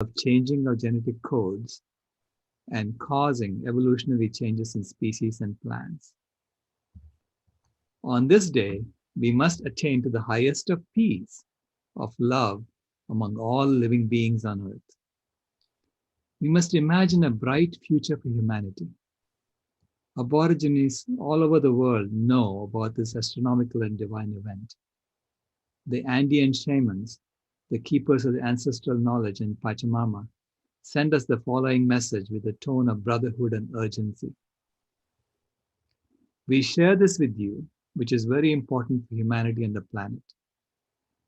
of changing our genetic codes and causing evolutionary changes in species and plants. On this day, we must attain to the highest of peace, of love among all living beings on earth. We must imagine a bright future for humanity. Aborigines all over the world know about this astronomical and divine event. The Andean shamans, the keepers of the ancestral knowledge in Pachamama, send us the following message with a tone of brotherhood and urgency. We share this with you, which is very important for humanity and the planet.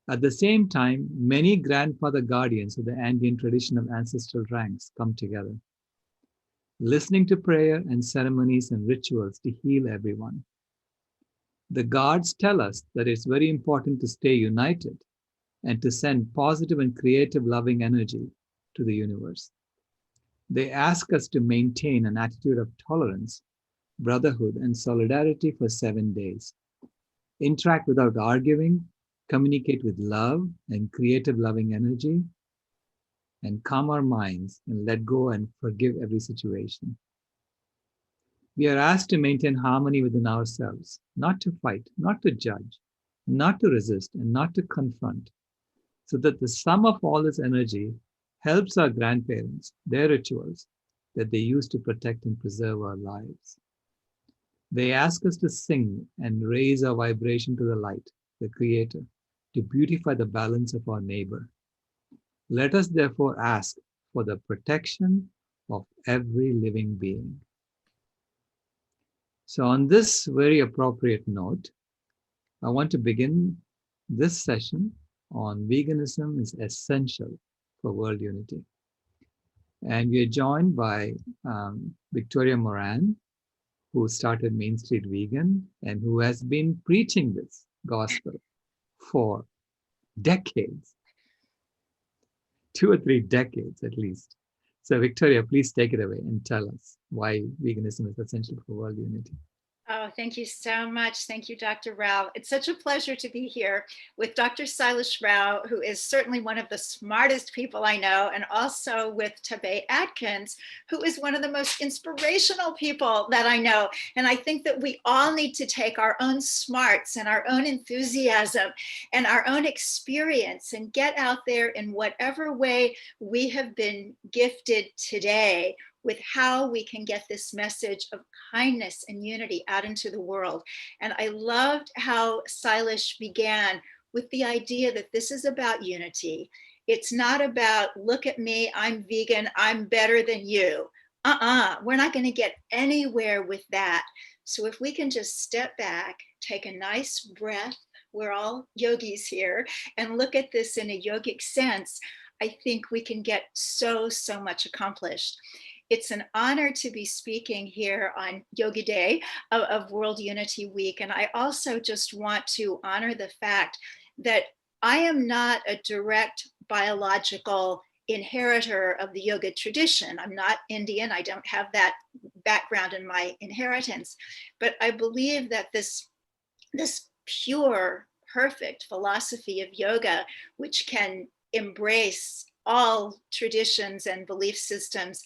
At the same time, many grandfather guardians of the Andean tradition of ancestral ranks come together, listening to prayer and ceremonies and rituals to heal everyone. The gods tell us that it's very important to stay united and to send positive and creative loving energy to the universe. They ask us to maintain an attitude of tolerance, brotherhood, and solidarity for 7 days. Interact without arguing, communicate with love and creative loving energy, and calm our minds and let go and forgive every situation. We are asked to maintain harmony within ourselves, not to fight, not to judge, not to resist, and not to confront, so that the sum of all this energy helps our grandparents, their rituals that they use to protect and preserve our lives. They ask us to sing and raise our vibration to the light, the Creator, to beautify the balance of our neighbor. Let us therefore ask for the protection of every living being. So on this very appropriate note, I want to begin this session on veganism is essential for world unity. And we are joined by Victoria Moran, who started Main Street Vegan and who has been preaching this gospel for decades. 2 or 3 decades at least. So Victoria, please take it away and tell us why veganism is essential for world unity. Oh, thank you so much. Thank you, Dr. Rao. It's such a pleasure to be here with Dr. Sailesh Rao, who is certainly one of the smartest people I know, and also with Tabay Atkins, who is one of the most inspirational people that I know. And I think that we all need to take our own smarts and our own enthusiasm and our own experience and get out there in whatever way we have been gifted today with how we can get this message of kindness and unity out into the world. And I loved how Sailesh began with the idea that this is about unity. It's not about, look at me, I'm vegan, I'm better than you. We're not gonna get anywhere with that. So if we can just step back, take a nice breath, we're all yogis here, and look at this in a yogic sense, I think we can get so much accomplished. It's an honor to be speaking here on Yoga Day of World Unity Week. And I also just want to honor the fact that I am not a direct biological inheritor of the yoga tradition. I'm not Indian. I don't have that background in my inheritance. But I believe that this pure, perfect philosophy of yoga, which can embrace all traditions and belief systems,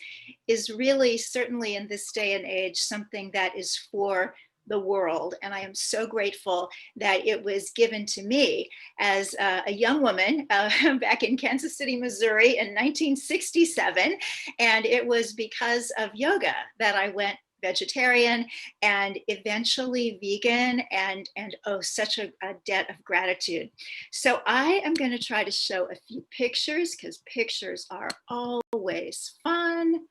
is really, certainly in this day and age, something that is for the world. And I am so grateful that it was given to me as a young woman back in Kansas City, Missouri in 1967. And it was because of yoga that I went vegetarian and eventually vegan, and oh, such a debt of gratitude. So I am going to try to show a few pictures because pictures are always fun.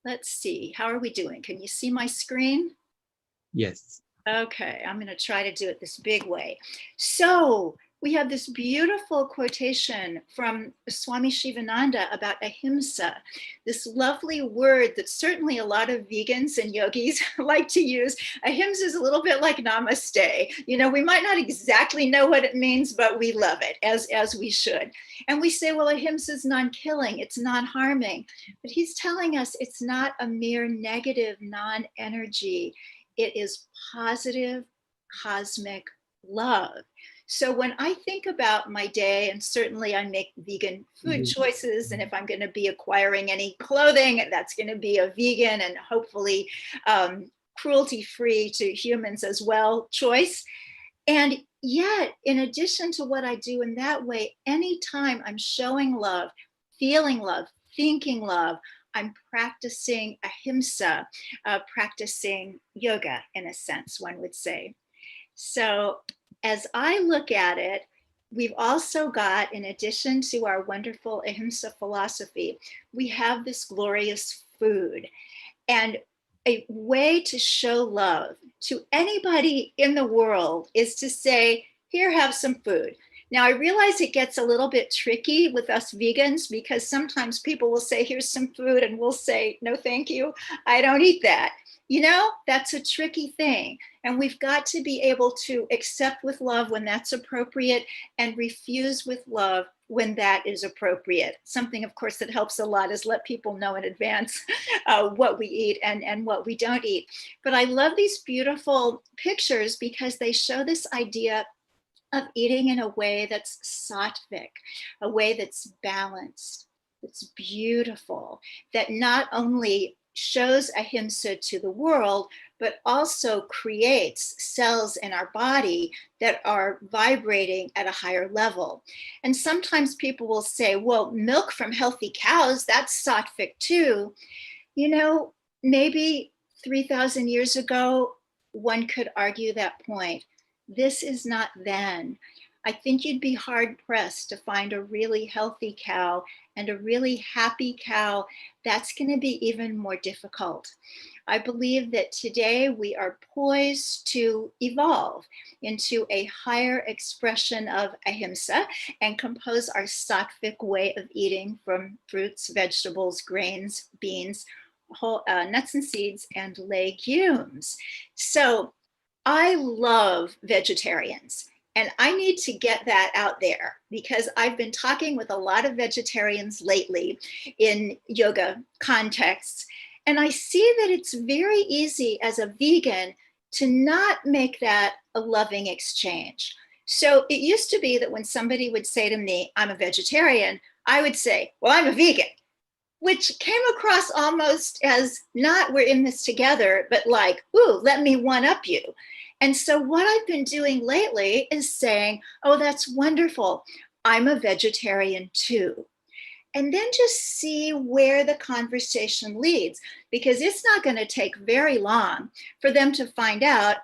Let's see, how are we doing? Can you see my screen? Yes. Okay, I'm going to try to do it this big way. So we have this beautiful quotation from Swami Shivananda about ahimsa, this lovely word that certainly a lot of vegans and yogis like to use. Ahimsa is a little bit like namaste. You know, we might not exactly know what it means, but we love it, as we should. And we say, well, ahimsa is non-killing, it's non-harming. But he's telling us it's not a mere negative non-energy. It is positive cosmic love. So when I think about my day, and certainly I make vegan food choices, and if I'm going to be acquiring any clothing, that's going to be a vegan and hopefully cruelty-free to humans as well choice. And yet, in addition to what I do in that way, anytime I'm showing love, feeling love, thinking love, I'm practicing ahimsa, practicing yoga, in a sense, one would say. So as I look at it, we've also got, in addition to our wonderful ahimsa philosophy, we have this glorious food. And a way to show love to anybody in the world is to say, here, have some food. Now, I realize it gets a little bit tricky with us vegans because sometimes people will say, here's some food, and we'll say, no, thank you, I don't eat that. You know, that's a tricky thing. And we've got to be able to accept with love when that's appropriate and refuse with love when that is appropriate. Something, of course, that helps a lot is let people know in advance what we eat and what we don't eat. But I love these beautiful pictures because they show this idea of eating in a way that's sattvic, a way that's balanced, that's beautiful, that not only shows ahimsa to the world, but also creates cells in our body that are vibrating at a higher level. And sometimes people will say, well, milk from healthy cows, that's sattvic too. You know, maybe 3,000 years ago, one could argue that point. This is not then. I think you'd be hard pressed to find a really healthy cow and a really happy cow. That's going to be even more difficult. I believe that today we are poised to evolve into a higher expression of ahimsa and compose our sattvic way of eating from fruits, vegetables, grains, beans, whole, nuts and seeds, and legumes. So I love vegetarians. And I need to get that out there because I've been talking with a lot of vegetarians lately in yoga contexts. And I see that it's very easy as a vegan to not make that a loving exchange. So it used to be that when somebody would say to me, I'm a vegetarian, I would say, well, I'm a vegan, which came across almost as not we're in this together, but like, ooh, let me one up you. And so what I've been doing lately is saying, oh, that's wonderful. I'm a vegetarian too. And then just see where the conversation leads, because it's not going to take very long for them to find out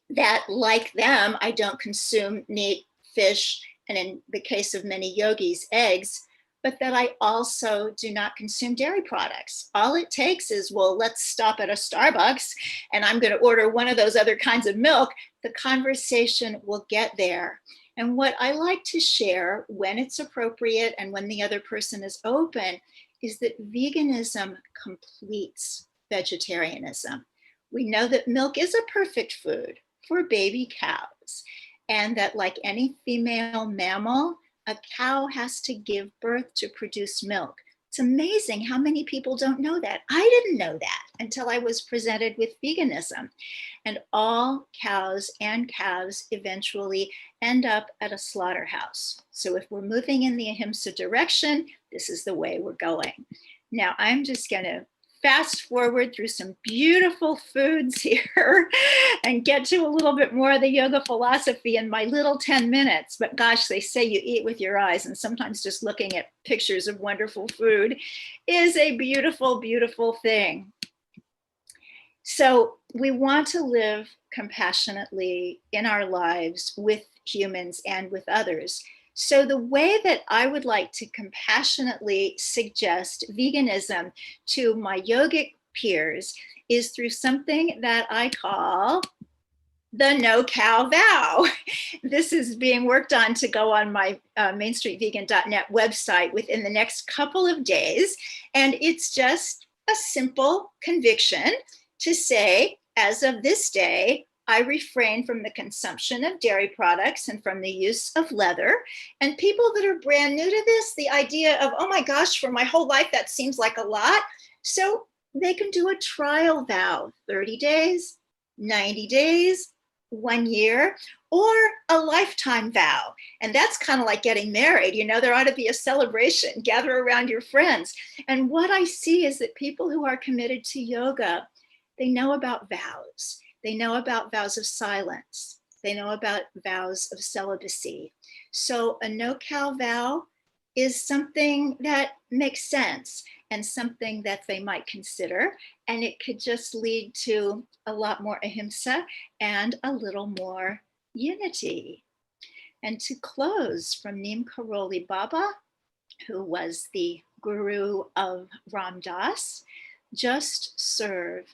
that, like them, I don't consume meat, fish, and in the case of many yogis, eggs, but that I also do not consume dairy products. All it takes is, well, let's stop at a Starbucks and I'm going to order one of those other kinds of milk. The conversation will get there. And what I like to share when it's appropriate and when the other person is open is that veganism completes vegetarianism. We know that milk is a perfect food for baby cows, and that like any female mammal, a cow has to give birth to produce milk. It's amazing how many people don't know that. I didn't know that until I was presented with veganism. And all cows and calves eventually end up at a slaughterhouse. So if we're moving in the ahimsa direction, this is the way we're going. Now I'm just going to fast forward through some beautiful foods here and get to a little bit more of the yoga philosophy in my little 10 minutes. But gosh, they say you eat with your eyes, and sometimes just looking at pictures of wonderful food is a beautiful, beautiful thing. So we want to live compassionately in our lives with humans and with others. So the way that I would like to compassionately suggest veganism to my yogic peers is through something that I call the no cow vow. This is being worked on to go on my mainstreetvegan.net website within the next couple of days. And it's just a simple conviction to say, as of this day, I refrain from the consumption of dairy products and from the use of leather. And people that are brand new to this, the idea of, oh my gosh, for my whole life, that seems like a lot. So they can do a trial vow, 30 days, 90 days, 1 year, or a lifetime vow. And that's kind of like getting married. You know, there ought to be a celebration, gather around your friends. And what I see is that people who are committed to yoga, they know about vows. They know about vows of silence. They know about vows of celibacy. So a no-cow vow is something that makes sense and something that they might consider. And it could just lead to a lot more ahimsa and a little more unity. And to close, from Neem Karoli Baba, who was the guru of Ram Dass, just serve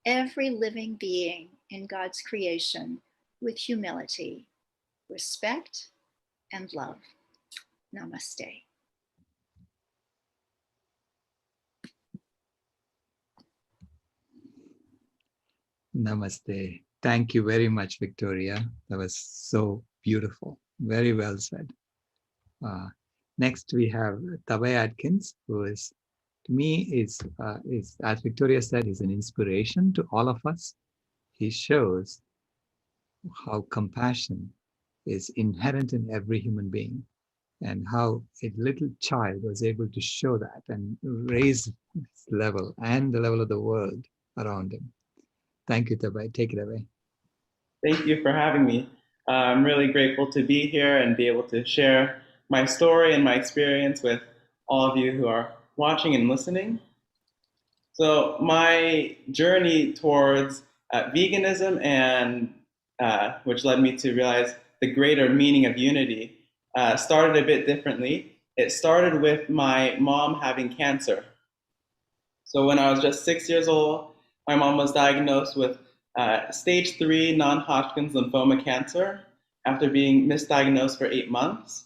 every living being in God's creation with humility, respect, and love. Namaste. Namaste. Thank you very much, Victoria. That was so beautiful. Very well said. Next, we have Tabay Atkins, who is, to me, is as Victoria said, is an inspiration to all of us. He shows how compassion is inherent in every human being, and how a little child was able to show that and raise his level and the level of the world around him. Thank you, Tabay. Take it away. Thank you for having me. I'm really grateful to be here and be able to share my story and my experience with all of you who are watching and listening. So my journey towards veganism, and which led me to realize the greater meaning of unity, started a bit differently. It started with my mom having cancer. So when I was just 6 years old, my mom was diagnosed with stage 3 non-Hodgkin's lymphoma cancer after being misdiagnosed for 8 months.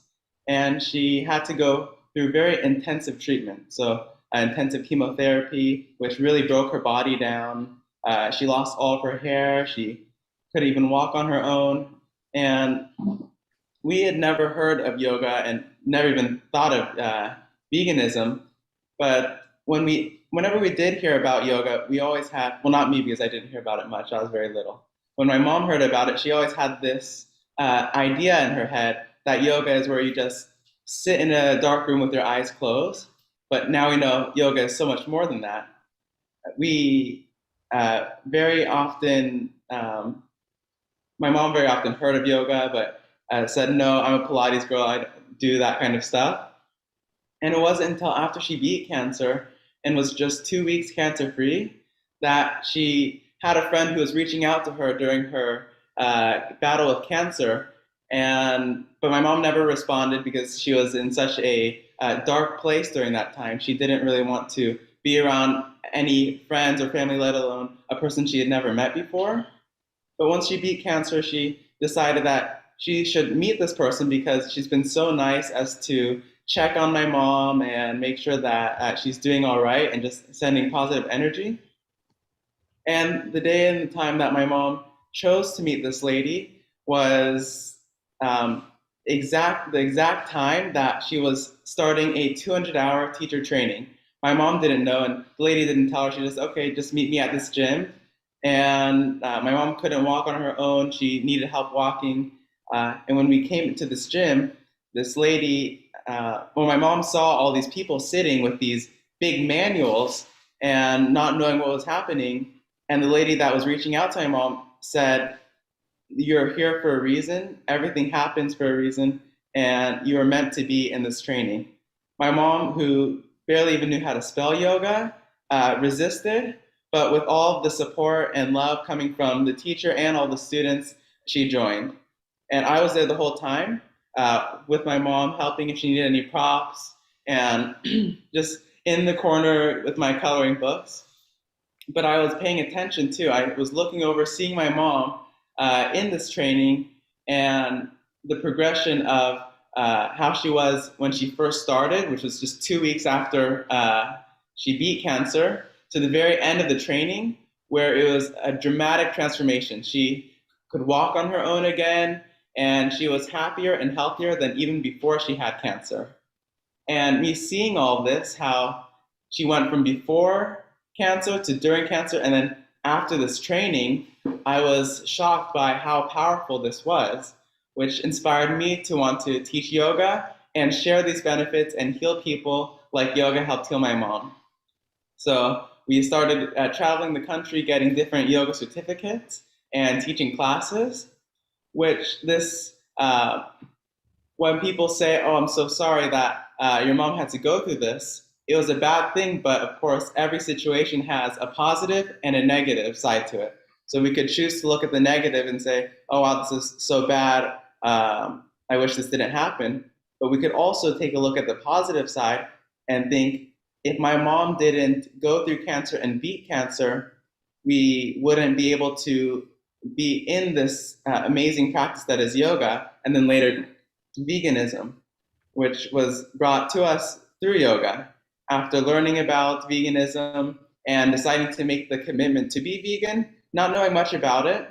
And she had to go through very intensive treatment. So intensive chemotherapy, which really broke her body down. She lost all of her hair. She couldn't even walk on her own. And we had never heard of yoga and never even thought of veganism. But whenever we did hear about yoga, we always had, well, not me because I didn't hear about it much, I was very little. When my mom heard about it, she always had this idea in her head that yoga is where you just sit in a dark room with your eyes closed. But now we know yoga is so much more than that. We very often, my mom very often heard of yoga, but said, no, I'm a Pilates girl, I don't do that kind of stuff. And it wasn't until after she beat cancer and was just 2 weeks cancer-free that she had a friend who was reaching out to her during her battle with cancer. But my mom never responded because she was in such a dark place during that time. She didn't really want to be around any friends or family, let alone a person she had never met before. But once she beat cancer, she decided that she should meet this person because she's been so nice as to check on my mom and make sure that she's doing all right and just sending positive energy. And the day and the time that my mom chose to meet this lady was the exact time that she was starting a 200-hour teacher training. My mom didn't know, and the lady didn't tell her. She just, okay, just meet me at this gym. And my mom couldn't walk on her own. She needed help walking. And when we came to this gym, this lady, when my mom saw all these people sitting with these big manuals and not knowing what was happening, and the lady that was reaching out to my mom said, you're here for a reason, everything happens for a reason, and you are meant to be in this training. My mom, who barely even knew how to spell yoga, resisted, but with all the support and love coming from the teacher and all the students, she joined. And I was there the whole time with my mom, helping if she needed any props, and just in the corner with my coloring books. But I was paying attention too. I was looking over, seeing my mom in this training and the progression of how she was when she first started, which was just 2 weeks after she beat cancer, to the very end of the training, where it was a dramatic transformation. She could walk on her own again, and she was happier and healthier than even before she had cancer. And me seeing all this, how she went from before cancer to during cancer, and then after this training, I was shocked by how powerful this was. which inspired me to want to teach yoga and share these benefits and heal people like yoga helped heal my mom. So we started traveling the country, getting different yoga certificates and teaching classes, which when people say, oh, I'm so sorry that your mom had to go through this, it was a bad thing, but of course, every situation has a positive and a negative side to it. So we could choose to look at the negative and say, oh, wow, this is so bad. I wish this didn't happen. But we could also take a look at the positive side and think, if my mom didn't go through cancer and beat cancer, we wouldn't be able to be in this amazing practice that is yoga, and then later veganism, which was brought to us through yoga. After learning about veganism and deciding to make the commitment to be vegan, not knowing much about it,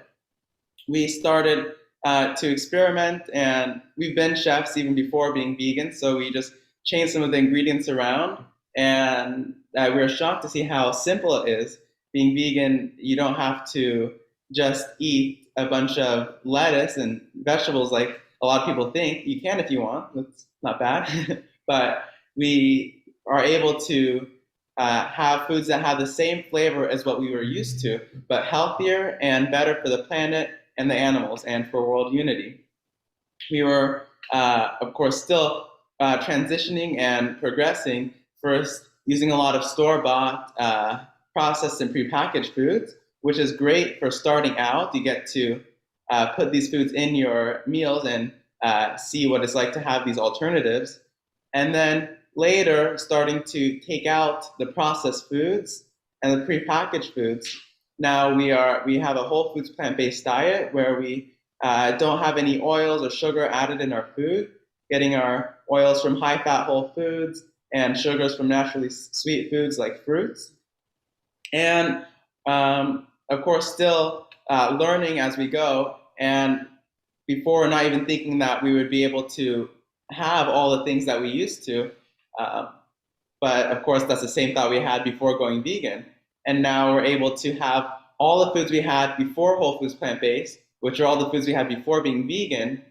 we started to experiment, and we've been chefs even before being vegan, so we just changed some of the ingredients around, and we were shocked to see how simple it is. Being vegan, you don't have to just eat a bunch of lettuce and vegetables like a lot of people think. You can if you want, that's not bad, but we are able to have foods that have the same flavor as what we were used to, but healthier and better for the planet and the animals and for world unity. We were, of course, still transitioning and progressing, first using a lot of store-bought processed and prepackaged foods, which is great for starting out. You get to put these foods in your meals and see what it's like to have these alternatives. And then later, starting to take out the processed foods and the prepackaged foods. Now we have a whole foods plant-based diet where we don't have any oils or sugar added in our food, getting our oils from high-fat whole foods and sugars from naturally sweet foods like fruits. And of course, still learning as we go, and before not even thinking that we would be able to have all the things that we used to. But of course, that's the same thought we had before going vegan. And now we're able to have all the foods we had before Whole Foods plant-based, which are all the foods we had before being vegan.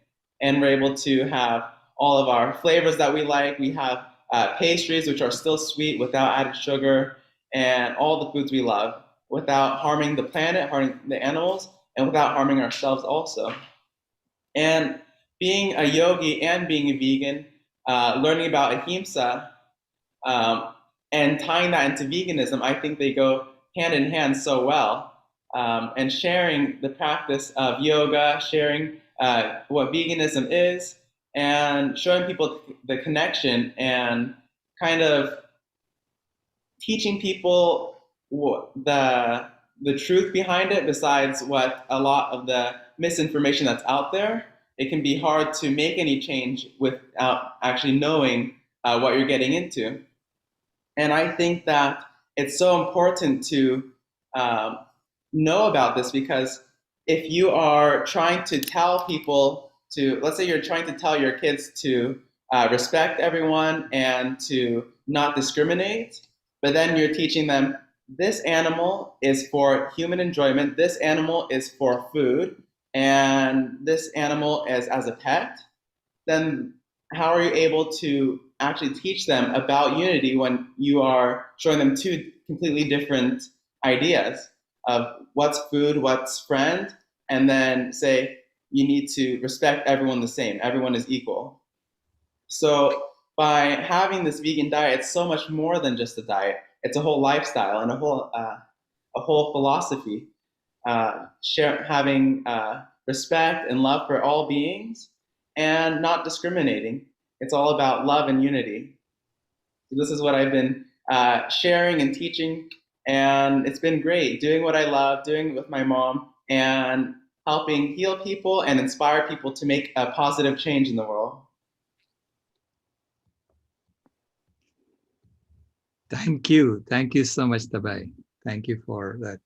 And we're able to have all of our flavors that we like. We have pastries, which are still sweet without added sugar, and all the foods we love without harming the planet, harming the animals, and without harming ourselves also. And being a yogi and being a vegan, learning about ahimsa, and tying that into veganism, I think they go hand in hand so well. And sharing the practice of yoga, sharing what veganism is, and showing people the connection and kind of teaching people the truth behind it, besides what a lot of the misinformation that's out there. It can be hard to make any change without actually knowing what you're getting into. And I think that it's so important to know about this, because if you are trying to tell people to, let's say you're trying to tell your kids to respect everyone and to not discriminate, but then you're teaching them this animal is for human enjoyment, this animal is for food, and this animal is as a pet, then how are you able to actually teach them about unity when you are showing them two completely different ideas of what's food, what's friend, and then say you need to respect everyone the same, everyone is equal. So by having this vegan diet, it's so much more than just a diet. It's a whole lifestyle and a whole philosophy. Having respect and love for all beings and not discriminating. It's all about love and unity. So this is what I've been sharing and teaching, and it's been great doing what I love, doing it with my mom, and helping heal people and inspire people to make a positive change in the world. Thank you. Thank you so much, Tabay. Thank you for that.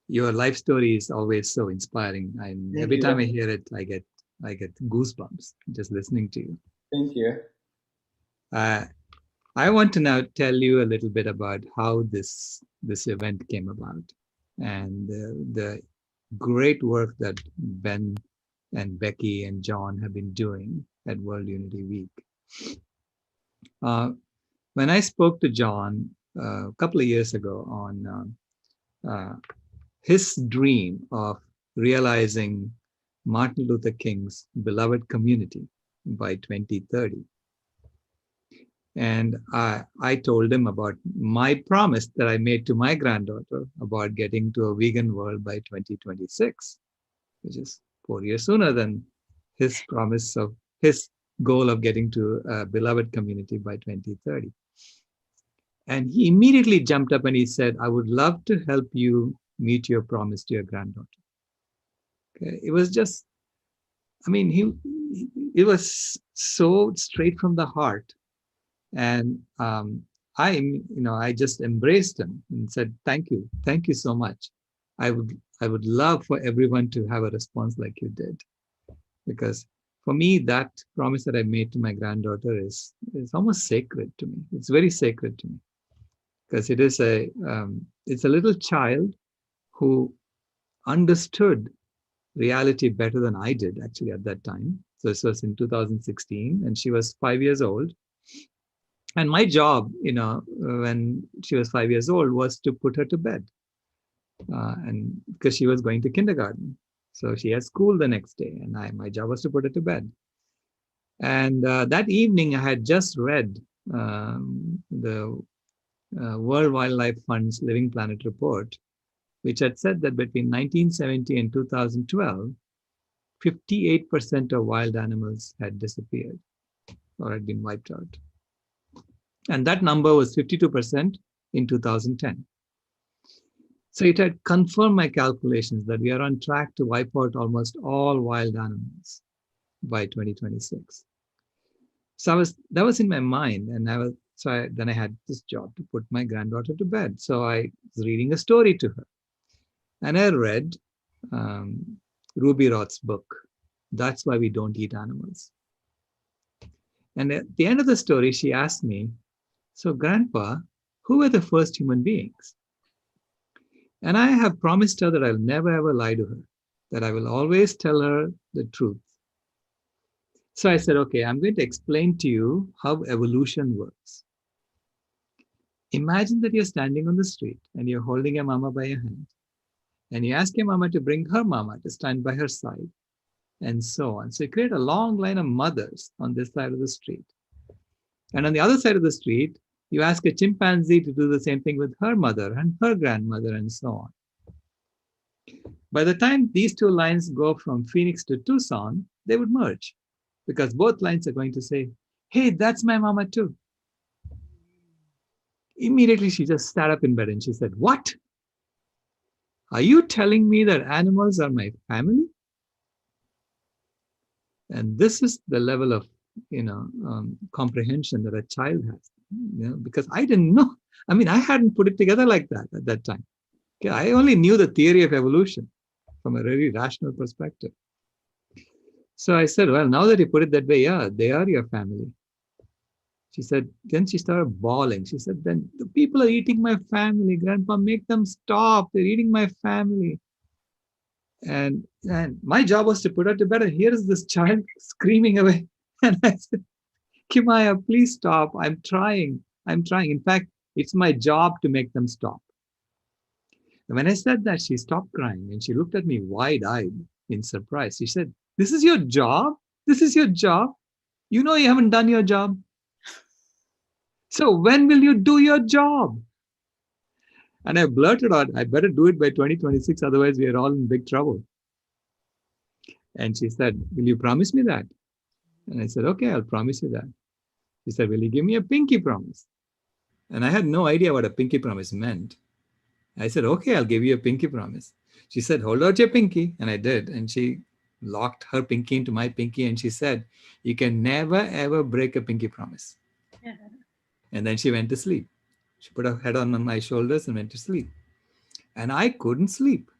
Your life story is always so inspiring. And every time I hear it, I get goosebumps just listening to you. Thank you. I want to now tell you a little bit about how this event came about, and the great work that Ben and Becky and John have been doing at World Unity Week. When I spoke to John a couple of years ago on his dream of realizing Martin Luther King's beloved community by 2030, and I told him about my promise that I made to my granddaughter about getting to a vegan world by 2026, which is 4 years sooner than his promise of his goal of getting to a beloved community by 2030. And he immediately jumped up and he said, I would love to help you meet your promise to your granddaughter. Okay. It was just, I mean, it was so straight from the heart. And I just embraced him and said, thank you so much. I would love for everyone to have a response like you did, because for me, that promise that I made to my granddaughter is almost sacred to me. It's very sacred to me, because it's a little child who understood reality better than I did actually at that time. So this was in 2016, and she was 5 years old. And my job, when she was 5 years old, was to put her to bed, and because she was going to kindergarten. So she had school the next day, and my job was to put her to bed. And that evening, I had just read the World Wildlife Fund's Living Planet report, which had said that between 1970 and 2012, 58% of wild animals had disappeared or had been wiped out. And that number was 52% in 2010. So it had confirmed my calculations that we are on track to wipe out almost all wild animals by 2026. So that was in my mind, and then I had this job to put my granddaughter to bed. So I was reading a story to her, and I read Ruby Roth's book, That's Why We Don't Eat Animals. And at the end of the story, she asked me, so Grandpa, who were the first human beings? And I have promised her that I'll never ever lie to her, that I will always tell her the truth. So I said, okay, I'm going to explain to you how evolution works. Imagine that you're standing on the street and you're holding your mama by your hand, and you ask your mama to bring her mama to stand by her side, and so on. So you create a long line of mothers on this side of the street. And on the other side of the street, you ask a chimpanzee to do the same thing with her mother and her grandmother, and so on. By the time these two lines go from Phoenix to Tucson, they would merge, because both lines are going to say, hey, that's my mama too. Immediately, she just sat up in bed and she said, what? Are you telling me that animals are my family? And this is the level of comprehension that a child has, because I didn't know. I mean, I hadn't put it together like that at that time. Okay, I only knew the theory of evolution from a very rational perspective. So I said, well, now that you put it that way, yeah, they are your family. She said, then she started bawling. She said, then the people are eating my family. Grandpa, make them stop. They're eating my family. And my job was to put her to bed. And here is this child screaming away. And I said, Kimaya, please stop. I'm trying. In fact, it's my job to make them stop. And when I said that, she stopped crying and she looked at me wide-eyed in surprise. She said, this is your job? This is your job? You know you haven't done your job. So when will you do your job? And I blurted out, I better do it by 2026, otherwise we are all in big trouble. And she said, will you promise me that? And I said, okay, I'll promise you that. She said, will you give me a pinky promise? And I had no idea what a pinky promise meant. I said, okay, I'll give you a pinky promise. She said, hold out your pinky. And I did. And she locked her pinky into my pinky. And she said, you can never, ever break a pinky promise. Yeah. And then she went to sleep. She put her head on my shoulders and went to sleep. And I couldn't sleep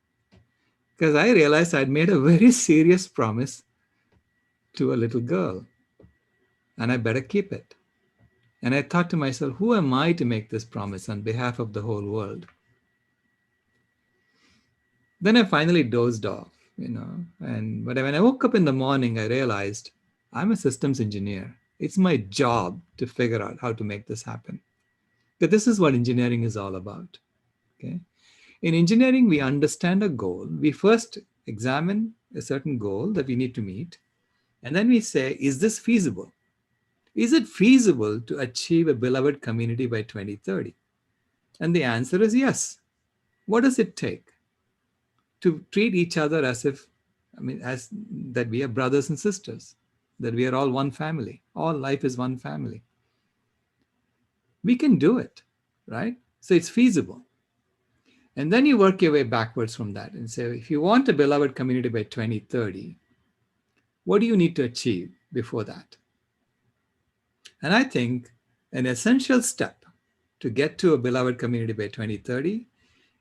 because I realized I'd made a very serious promise to a little girl and I better keep it. And I thought to myself, who am I to make this promise on behalf of the whole world? Then I finally dozed off But when I woke up in the morning, I realized I'm a systems engineer. It's my job to figure out how to make this happen. But this is what engineering is all about. Okay. In engineering, we understand a goal. We first examine a certain goal that we need to meet. And then we say, is this feasible? Is it feasible to achieve a beloved community by 2030? And the answer is yes. What does it take to treat each other as if, as that we are brothers and sisters, that we are all one family, all life is one family? We can do it, right? So it's feasible. And then you work your way backwards from that and say, if you want a beloved community by 2030, what do you need to achieve before that? And I think an essential step to get to a beloved community by 2030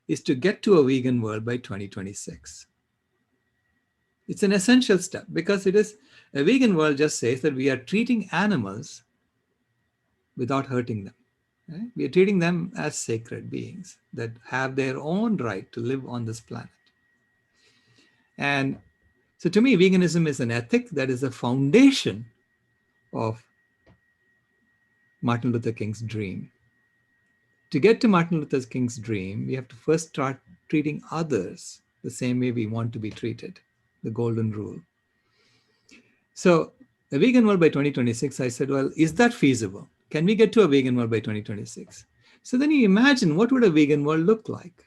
is to get to a vegan world by 2026. It's an essential step because it is a vegan world just says that we are treating animals without hurting them. Right? We are treating them as sacred beings that have their own right to live on this planet. And so to me, veganism is an ethic that is the foundation of Martin Luther King's dream. To get to Martin Luther King's dream, we have to first start treating others the same way we want to be treated, the golden rule. So a vegan world by 2026, I said, well, is that feasible? Can we get to a vegan world by 2026? So then you imagine, what would a vegan world look like?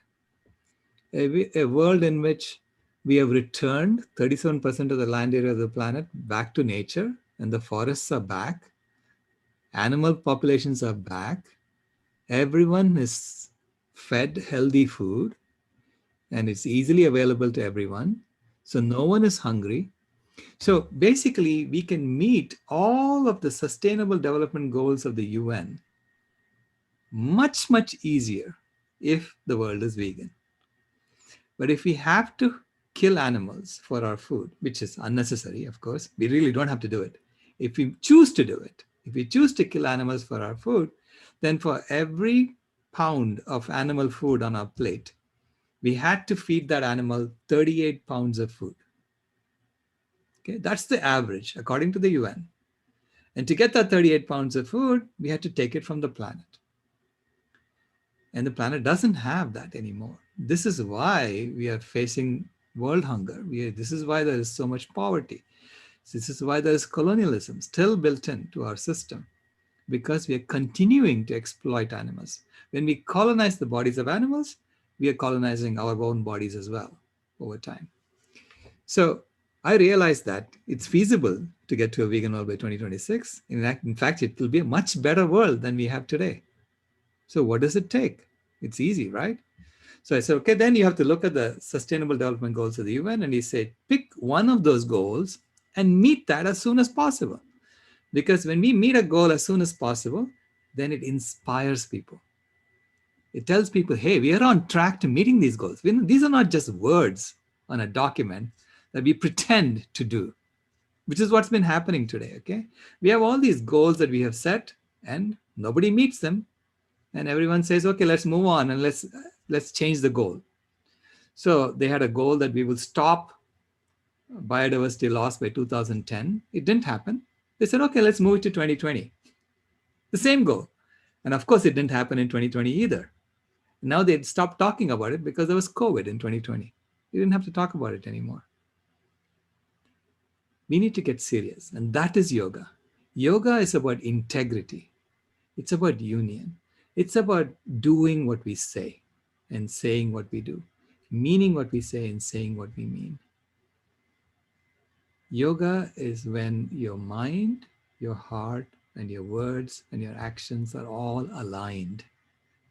A world in which we have returned 37% of the land area of the planet back to nature, and the forests are back, animal populations are back, everyone is fed healthy food, and it's easily available to everyone. So no one is hungry. So basically, we can meet all of the sustainable development goals of the UN much, much easier if the world is vegan. But if we have to kill animals for our food, which is unnecessary, of course, we really don't have to do it. If we choose to do it, if we choose to kill animals for our food, then for every pound of animal food on our plate, we had to feed that animal 38 pounds of food. Okay, that's the average according to the UN. And to get that 38 pounds of food, we had to take it from the planet. And the planet doesn't have that anymore. This is why we are facing world hunger. This is why there is so much poverty. This is why there is colonialism still built into our system, because we are continuing to exploit animals. When we colonize the bodies of animals, we are colonizing our own bodies as well over time. So I realized that it's feasible to get to a vegan world by 2026. In fact, it will be a much better world than we have today. So what does it take? It's easy, right? So I said, okay, then you have to look at the Sustainable Development Goals of the UN, and he said, pick one of those goals and meet that as soon as possible. Because when we meet a goal as soon as possible, then it inspires people. It tells people, hey, we are on track to meeting these goals. These are not just words on a document that we pretend to do, which is what's been happening today, okay? We have all these goals that we have set and nobody meets them. And everyone says, okay, let's move on and let's change the goal. So they had a goal that we will stop biodiversity loss by 2010. It didn't happen. They said, okay, let's move it to 2020. The same goal. And of course, it didn't happen in 2020 either. Now they stopped talking about it because there was COVID in 2020. You didn't have to talk about it anymore. We need to get serious. And that is yoga. Yoga is about integrity. It's about union. It's about doing what we say and saying what we do, meaning what we say and saying what we mean. Yoga is when your mind, your heart, and your words and your actions are all aligned.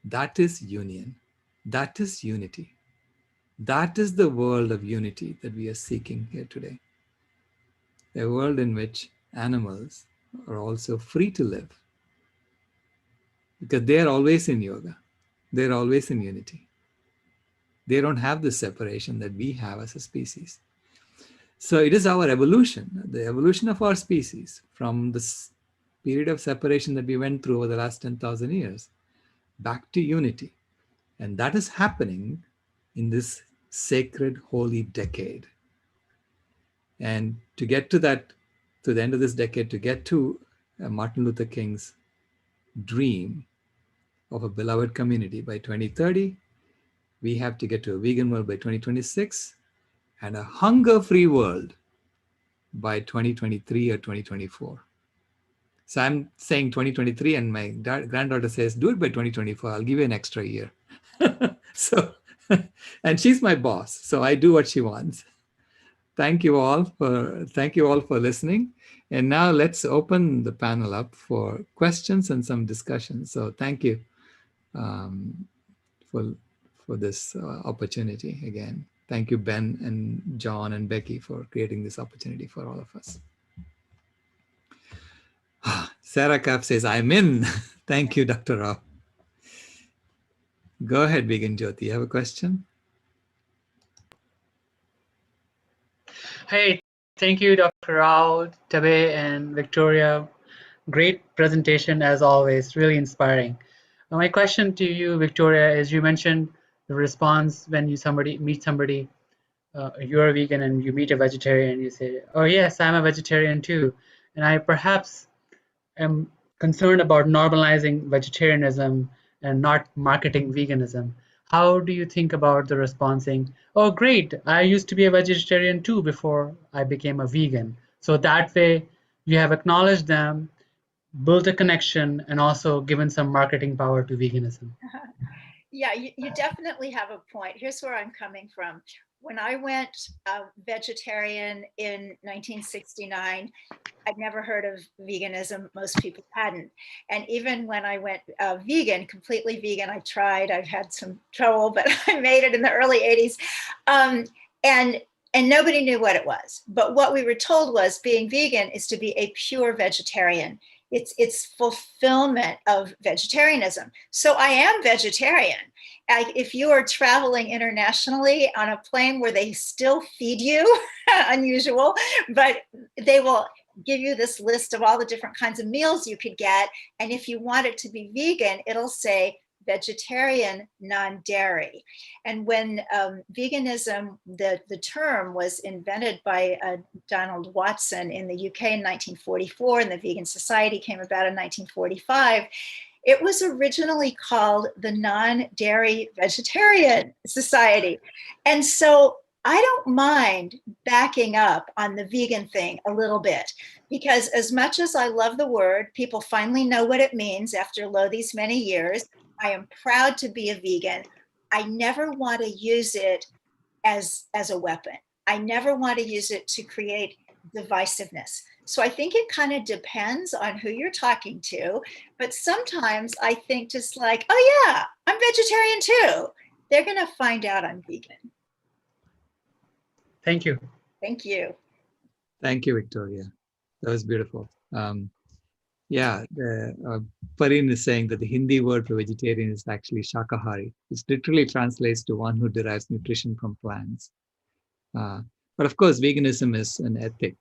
That is union. That is unity. That is the world of unity that we are seeking here today. A world in which animals are also free to live, because they are always in yoga. They're always in unity. They don't have the separation that we have as a species. So it is our evolution, the evolution of our species from this period of separation that we went through over the last 10,000 years back to unity. And that is happening in this sacred, holy decade And to get to that, to the end of this decade, to get to Martin Luther King's dream of a beloved community by 2030, we have to get to a vegan world by 2026 and a hunger-free world by 2023 or 2024. So I'm saying 2023, and my granddaughter says, do it by 2024. I'll give you an extra year. So, and she's my boss, so I do what she wants. Thank you all for listening. And now let's open the panel up for questions and some discussion. So thank you for this opportunity again. Thank you, Ben and John and Becky, for creating this opportunity for all of us. Sarah Kapp says, I'm in. Thank you, Dr. Rao. Go ahead, Vegan Jyoti. You have a question? Hey, thank you, Dr. Rao, Tabay, and Victoria. Great presentation as always, really inspiring. My question to you, Victoria, is you mentioned the response when you meet somebody, you're a vegan and you meet a vegetarian, you say, oh yes, I'm a vegetarian too. And I perhaps am concerned about normalizing vegetarianism and not marketing veganism. How do you think about the response saying, oh great, I used to be a vegetarian too before I became a vegan? So that way you have acknowledged them, built a connection, and also given some marketing power to veganism. Yeah, you definitely have a point. Here's where I'm coming from. When I went vegetarian in 1969, I'd never heard of veganism. Most people hadn't. And even when I went vegan, completely vegan, I tried. I've had some trouble, but I made it in the early 80s. And nobody knew what it was. But what we were told was being vegan is to be a pure vegetarian. It's fulfillment of vegetarianism. So I am vegetarian. If you are traveling internationally on a plane where they still feed you, unusual, but they will give you this list of all the different kinds of meals you could get. And if you want it to be vegan, it'll say vegetarian, non-dairy. And when veganism, the term was invented by Donald Watson in the UK in 1944, and the Vegan Society came about in 1945, it was originally called the Non-Dairy Vegetarian Society. And so I don't mind backing up on the vegan thing a little bit, because as much as I love the word, people finally know what it means after these many years. I am proud to be a vegan. I never want to use it as a weapon. I never want to use it to create divisiveness. So I think it kind of depends on who you're talking to. But sometimes I think just like, oh yeah, I'm vegetarian too. They're going to find out I'm vegan. Thank you. Thank you. Thank you, Victoria. That was beautiful. Yeah, Pareen is saying that the Hindi word for vegetarian is actually shakahari, which literally translates to one who derives nutrition from plants. But of course, veganism is an ethic,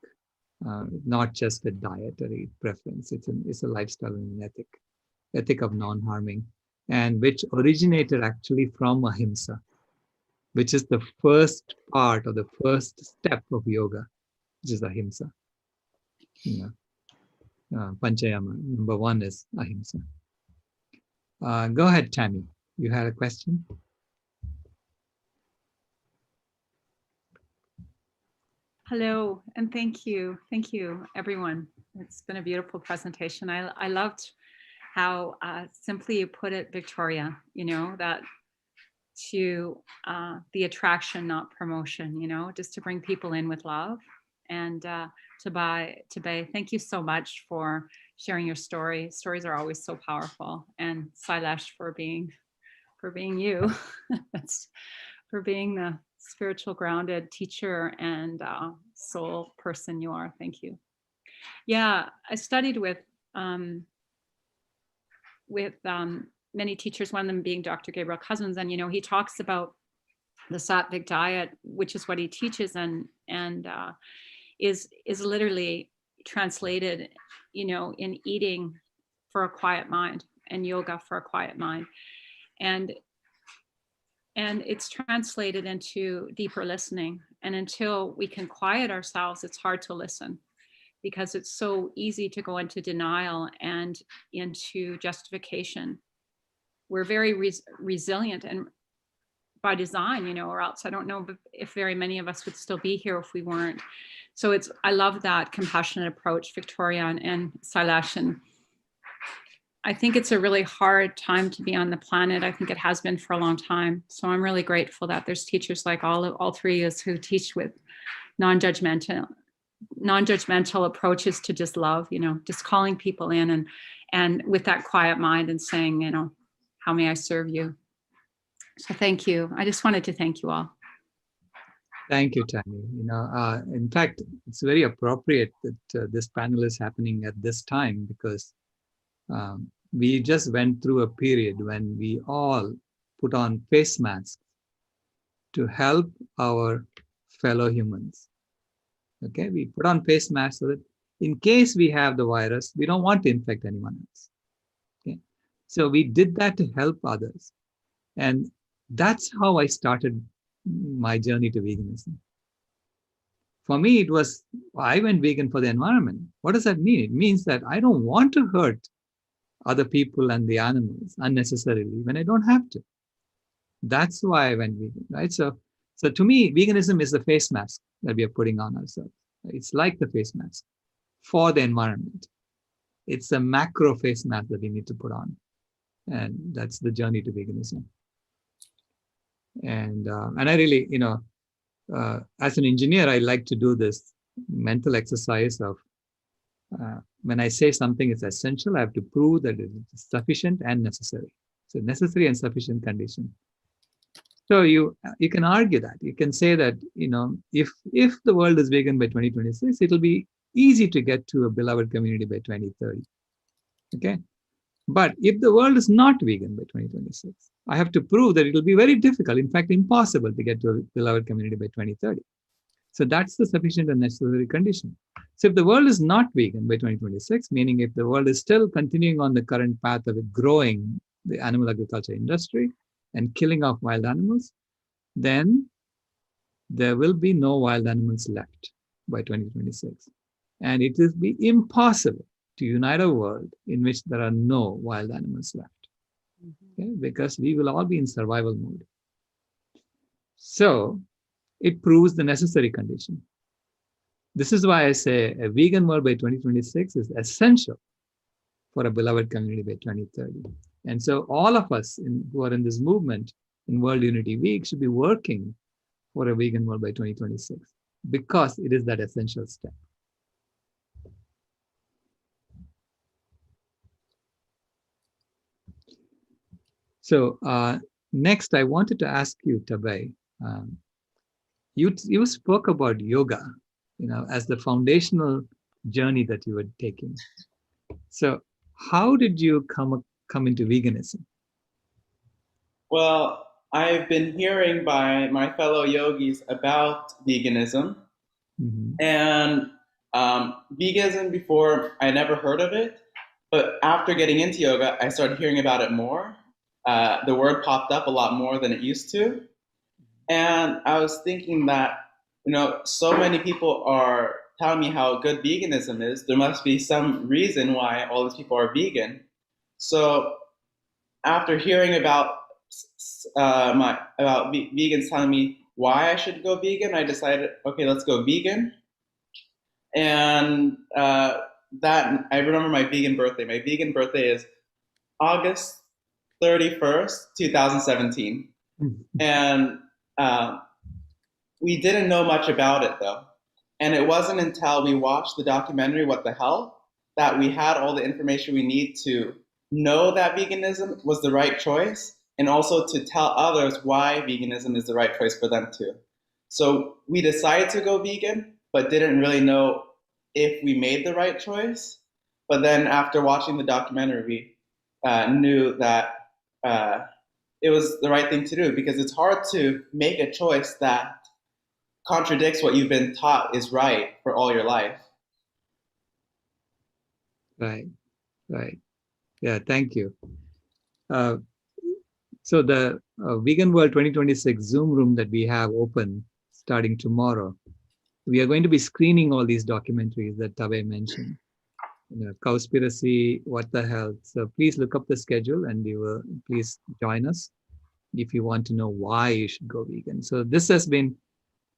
not just a dietary preference. It's a lifestyle and an ethic of non-harming, and which originated actually from ahimsa, which is the first part or the first step of yoga, which is ahimsa. Panchayama, number one is ahimsa. Go ahead, Tammy. You had a question? Hello, and thank you. Thank you, everyone. It's been a beautiful presentation. I loved how simply you put it, Victoria, that to the attraction, not promotion, just to bring people in with love. And Tabay, thank you so much for sharing your story. Stories are always so powerful. And Sailesh for being you. That's for being the spiritual grounded teacher and soul person you are. Thank you. Yeah, I studied with many teachers, one of them being Dr. Gabriel Cousins, and he talks about the Sattvic diet, which is what he teaches, and is literally translated, in eating for a quiet mind and yoga for a quiet mind, and it's translated into deeper listening And until we can quiet ourselves, it's hard to listen, because it's so easy to go into denial and into justification. We're very resilient, and by design, or else I don't know if very many of us would still be here if we weren't. So I love that compassionate approach, Victoria and Sailesh. And I think it's a really hard time to be on the planet. I think it has been for a long time. So I'm really grateful that there's teachers like all three of us who teach with non-judgmental approaches to just love, just calling people in and with that quiet mind and saying, how may I serve you? So thank you. I just wanted to thank you all. Thank you, Tammy. In fact, it's very appropriate that this panel is happening at this time, because we just went through a period when we all put on face masks to help our fellow humans. Okay, we put on face masks so that in case we have the virus, we don't want to infect anyone else. Okay, so we did that to help others. And that's how I started my journey to veganism. For me, I went vegan for the environment. What does that mean? It means that I don't want to hurt other people and the animals unnecessarily when I don't have to. That's why I went vegan, right? So to me, veganism is the face mask that we are putting on ourselves. It's like the face mask for the environment. It's a macro face mask that we need to put on. And that's the journey to veganism. And I really, as an engineer, I like to do this mental exercise of when I say something is essential, I have to prove that it is sufficient and necessary. So necessary and sufficient condition. So you can argue that. You can say that, if the world is vegan by 2026, it'll be easy to get to a beloved community by 2030. Okay. But if the world is not vegan by 2026, I have to prove that it will be very difficult, in fact, impossible to get to a beloved community by 2030. So that's the sufficient and necessary condition. So if the world is not vegan by 2026, meaning if the world is still continuing on the current path of growing the animal agriculture industry and killing off wild animals, then there will be no wild animals left by 2026. And it will be impossible to unite a world in which there are no wild animals left. Okay? Because we will all be in survival mode. So it proves the necessary condition. This is why I say a vegan world by 2026 is essential for a beloved community by 2030. And so all of us who are in this movement in World Unity Week should be working for a vegan world by 2026, because it is that essential step. So next, I wanted to ask you, Tabay, you spoke about yoga, as the foundational journey that you were taking. So how did you come into veganism? Well, I've been hearing by my fellow yogis about veganism. Mm-hmm. And veganism before, I never heard of it. But after getting into yoga, I started hearing about it more. The word popped up a lot more than it used to. And I was thinking that, so many people are telling me how good veganism is. There must be some reason why all these people are vegan. So after hearing about vegans telling me why I should go vegan, I decided, okay, let's go vegan. And that I remember my vegan birthday. My vegan birthday is August 31st, 2017. And we didn't know much about it, though. And it wasn't until we watched the documentary, What the Health, that we had all the information we need to know that veganism was the right choice, and also to tell others why veganism is the right choice for them too. So we decided to go vegan, but didn't really know if we made the right choice. But then after watching the documentary, we knew that it was the right thing to do, because it's hard to make a choice that contradicts what you've been taught is right for all your life. Right. Yeah, thank you. So the Vegan World 2026 Zoom room that we have open starting tomorrow. We are going to be screening all these documentaries that Tabay mentioned. Cowspiracy, What the Health. So please look up the schedule and you will please join us if you want to know why you should go vegan. So this has been,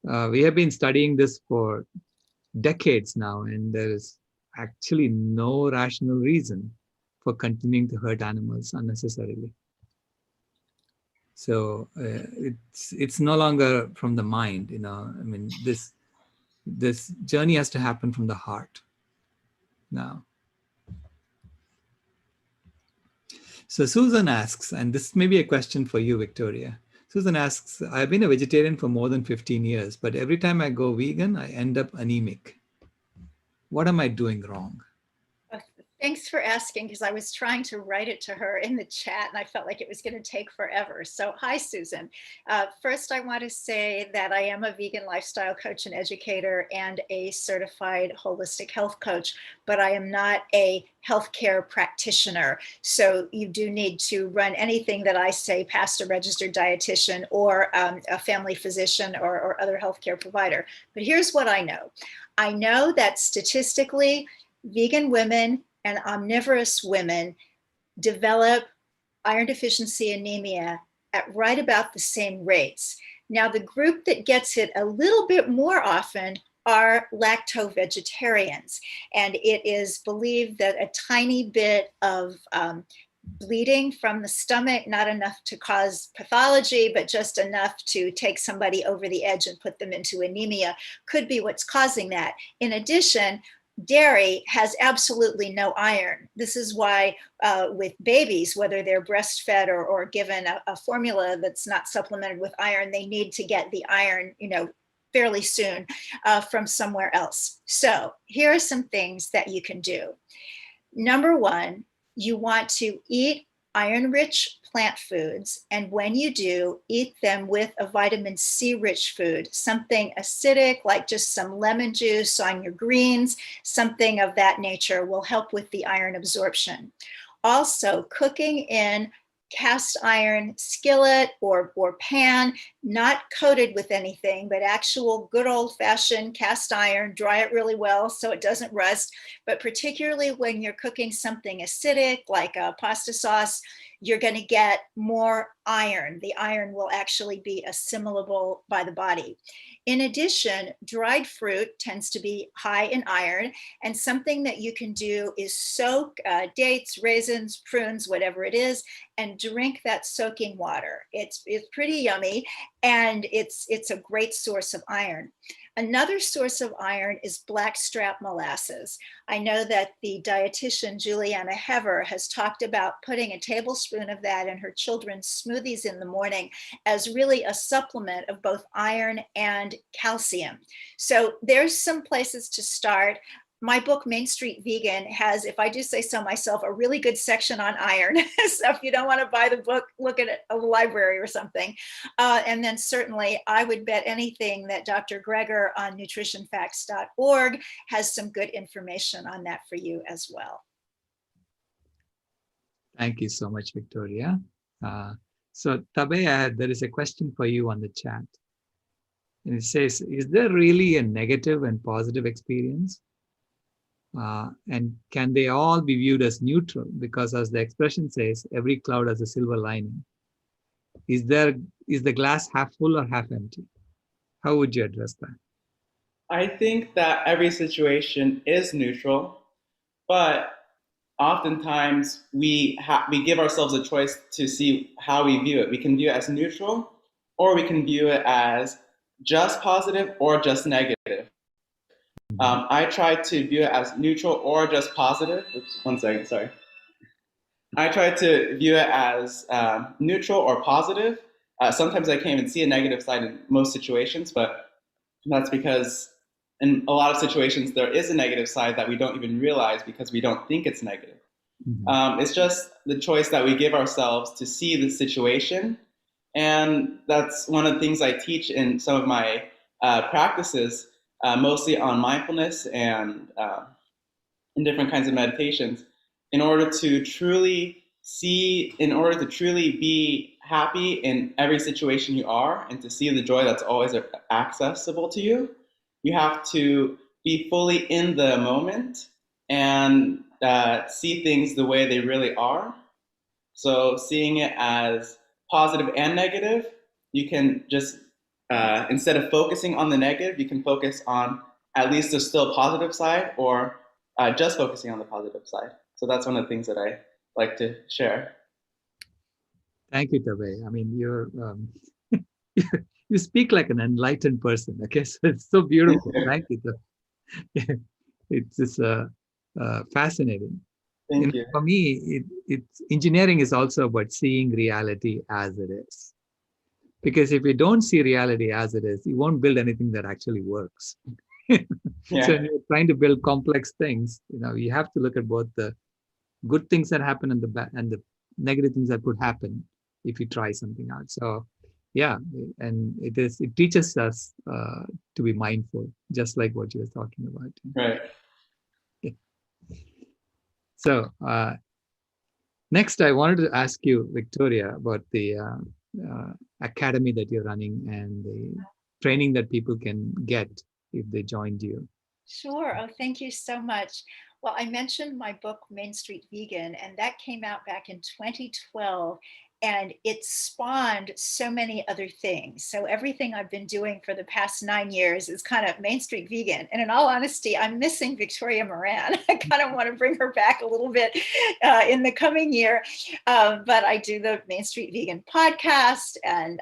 we have been studying this for decades now, and there is actually no rational reason for continuing to hurt animals unnecessarily. So it's no longer from the mind, I mean, this journey has to happen from the heart now. So Susan asks, and this may be a question for you, Victoria. Susan asks, I've been a vegetarian for more than 15 years, but every time I go vegan, I end up anemic. What am I doing wrong? Thanks for asking, because I was trying to write it to her in the chat and I felt like it was going to take forever. So hi, Susan. First, I want to say that I am a vegan lifestyle coach and educator and a certified holistic health coach, but I am not a healthcare practitioner. So you do need to run anything that I say past a registered dietitian or a family physician or other healthcare provider. But here's what I know. I know that statistically, vegan women and omnivorous women develop iron deficiency anemia at right about the same rates. Now, the group that gets it a little bit more often are lacto-vegetarians. And it is believed that a tiny bit of bleeding from the stomach, not enough to cause pathology, but just enough to take somebody over the edge and put them into anemia, could be what's causing that. In addition, dairy has absolutely no iron. This is why with babies, whether they're breastfed or given a formula that's not supplemented with iron, they need to get the iron, fairly soon from somewhere else. So here are some things that you can do. Number one, you want to eat iron-rich plant foods, and when you do, eat them with a vitamin C-rich food, something acidic like just some lemon juice on your greens, something of that nature will help with the iron absorption. Also, cooking in cast iron skillet or pan, not coated with anything, but actual good old-fashioned cast iron, dry it really well so it doesn't rust. But particularly when you're cooking something acidic like a pasta sauce, you're going to get more iron. The iron will actually be assimilable by the body. In addition, dried fruit tends to be high in iron, and something that you can do is soak dates, raisins, prunes, whatever it is, and drink that soaking water. It's pretty yummy, and it's a great source of iron. Another source of iron is blackstrap molasses. I know that the dietitian Juliana Hever has talked about putting a tablespoon of that in her children's smoothies in the morning as really a supplement of both iron and calcium. So there's some places to start. My book, Main Street Vegan, has, if I do say so myself, a really good section on iron. So if you don't want to buy the book, look at a library or something. And then certainly I would bet anything that Dr. Greger on nutritionfacts.org has some good information on that for you as well. Thank you so much, Victoria. So Tabay, there is a question for you on the chat. And it says, is there really a negative and positive experience? And can they all be viewed as neutral? Because as the expression says, every cloud has a silver lining. Is the glass half full or half empty? How would you address that? I think that every situation is neutral, but oftentimes we give ourselves a choice to see how we view it. We can view it as neutral, or we can view it as just positive or just negative. I try to view it as neutral or just positive. Oops, 1 second, sorry. I try to view it as neutral or positive. Sometimes I can't even see a negative side in most situations, but that's because in a lot of situations there is a negative side that we don't even realize because we don't think it's negative. It's just the choice that we give ourselves to see the situation. And that's one of the things I teach in some of my practices, mostly on mindfulness and in different kinds of meditations, in order to truly see, in order to truly be happy in every situation you are and to see the joy that's always accessible to you, you have to be fully in the moment and see things the way they really are. So seeing it as positive and negative, you can just, instead of focusing on the negative, you can focus on at least there's still a positive side, or just focusing on the positive side. So that's one of the things that I like to share. Thank you, Tabay. I mean, you speak like an enlightened person. Okay, so it's so beautiful. Thank you. It's just fascinating. Thank you. For me, it's engineering is also about seeing reality as it is. Because if you don't see reality as it is, you won't build anything that actually works. Yeah. So when you're trying to build complex things, you have to look at both the good things that happen and the negative things that could happen if you try something out. So yeah, and it teaches us to be mindful, just like what you were talking about. Right. Yeah. So next, I wanted to ask you, Victoria, about the academy that you're running and the training that people can get if they joined you. Sure. Oh, thank you so much. Well, I mentioned my book, Main Street Vegan, and that came out back in 2012. And it spawned so many other things. So everything I've been doing for the past 9 years is kind of Main Street Vegan. And in all honesty, I'm missing Victoria Moran. I kind of want to bring her back a little bit in the coming year. But I do the Main Street Vegan podcast, and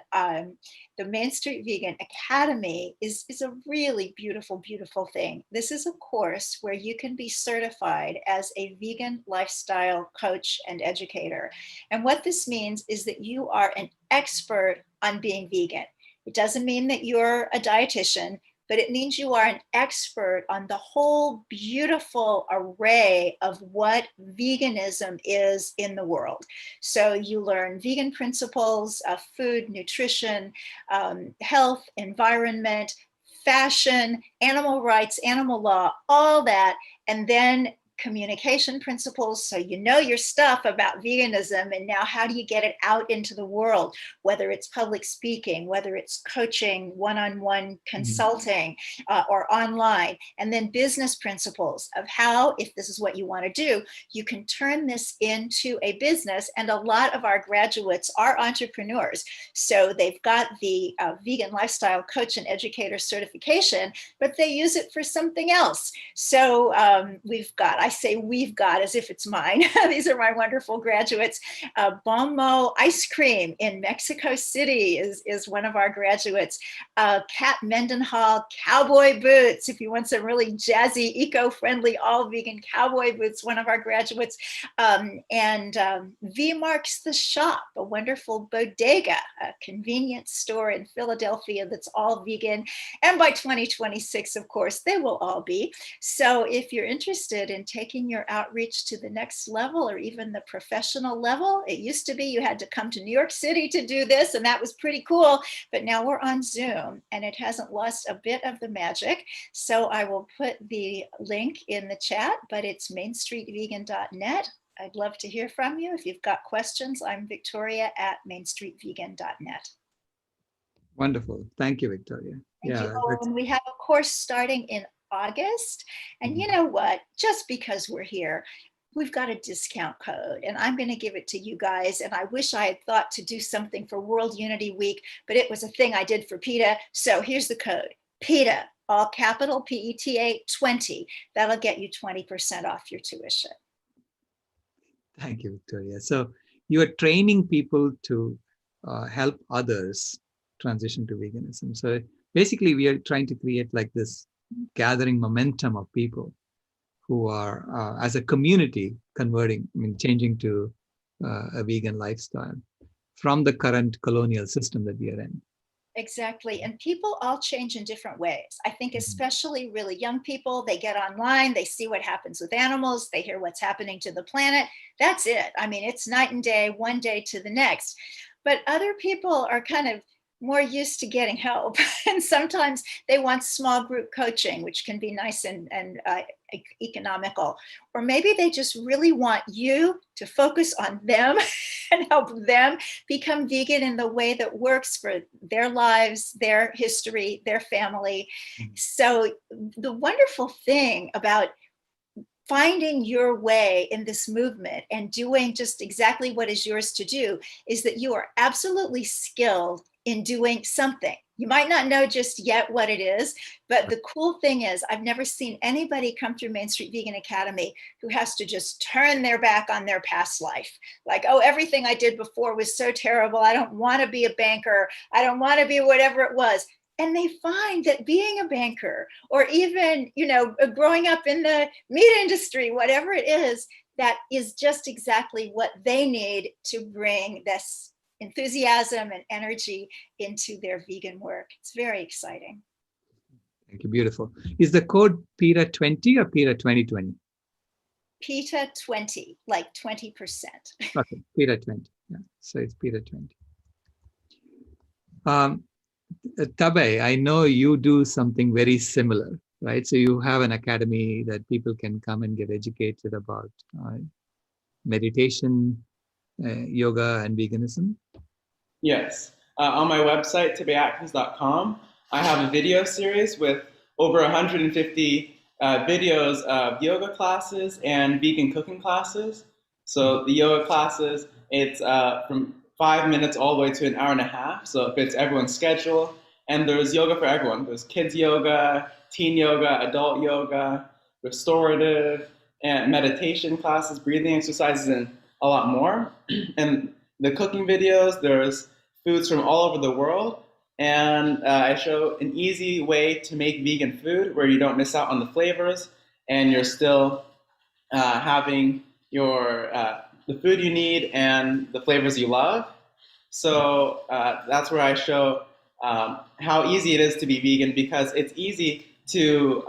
the Main Street Vegan Academy is a really beautiful, beautiful thing. This is a course where you can be certified as a vegan lifestyle coach and educator. And what this means is that you are an expert on being vegan. It doesn't mean that you're a dietitian, but it means you are an expert on the whole beautiful array of what veganism is in the world. So you learn vegan principles of food, nutrition, health, environment, fashion, animal rights, animal law, all that, and then communication principles, so you know your stuff about veganism, and now how do you get it out into the world, whether it's public speaking, whether it's coaching, one-on-one consulting, or online, and then business principles of how, if this is what you want to do, you can turn this into a business. And a lot of our graduates are entrepreneurs, so they've got the vegan lifestyle coach and educator certification, but they use it for something else. So I say we've got as if it's mine. These are my wonderful graduates. Bommo Ice Cream in Mexico City is one of our graduates. Kat Mendenhall Cowboy Boots, if you want some really jazzy, eco-friendly, all vegan cowboy boots, one of our graduates. And V Marks the Shop, a wonderful bodega, a convenience store in Philadelphia that's all vegan. And by 2026, of course, they will all be. So if you're interested in taking your outreach to the next level, or even the professional level, it used to be you had to come to New York City to do this, and that was pretty cool. But now we're on Zoom, and it hasn't lost a bit of the magic. So I will put the link in the chat, but it's mainstreetvegan.net. I'd love to hear from you. If you've got questions, I'm Victoria at mainstreetvegan.net. Wonderful. Thank you, Victoria. Thank you. Oh, and we have a course starting in August. And you know what? Just because we're here, we've got a discount code, and I'm going to give it to you guys. And I wish I had thought to do something for World Unity Week, but it was a thing I did for PETA. So here's the code, PETA, all capital, PETA 20. That'll get you 20% off your tuition. Thank you, Victoria. So you are training people to help others transition to veganism. So basically, we are trying to create like this gathering momentum of people who are, as a community, changing to a vegan lifestyle from the current colonial system that we are in. Exactly. And people all change in different ways. I think especially really young people, they get online, they see what happens with animals, they hear what's happening to the planet. That's it. I mean, it's night and day, one day to the next. But other people are kind of more used to getting help. And sometimes they want small group coaching, which can be nice and economical. Or maybe they just really want you to focus on them and help them become vegan in the way that works for their lives, their history, their family. So the wonderful thing about finding your way in this movement and doing just exactly what is yours to do is that you are absolutely skilled in doing something. You might not know just yet what it is, but the cool thing is I've never seen anybody come through Main Street Vegan Academy who has to just turn their back on their past life. Like, oh, everything I did before was so terrible. I don't want to be a banker. I don't want to be whatever it was. And they find that being a banker or even, you know, growing up in the meat industry, whatever it is, that is just exactly what they need to bring this enthusiasm and energy into their vegan work. It's very exciting. Thank you. Beautiful. Is the code PETA 20 or PETA 2020? PETA 20, like 20%. Okay, PETA 20. Yeah, so it's PETA 20. Tabay, I know you do something very similar, right? So you have an academy that people can come and get educated about meditation, yoga, and veganism. Yes. On my website, tabayatkins.com, I have a video series with over 150 videos of yoga classes and vegan cooking classes. So the yoga classes, it's from 5 minutes all the way to an hour and a half. So it fits everyone's schedule. And there's yoga for everyone. There's kids yoga, teen yoga, adult yoga, restorative, and meditation classes, breathing exercises, and a lot more. And the cooking videos, there's foods from all over the world. And I show an easy way to make vegan food where you don't miss out on the flavors and you're still having your the food you need and the flavors you love. So that's where I show how easy it is to be vegan, because it's easy to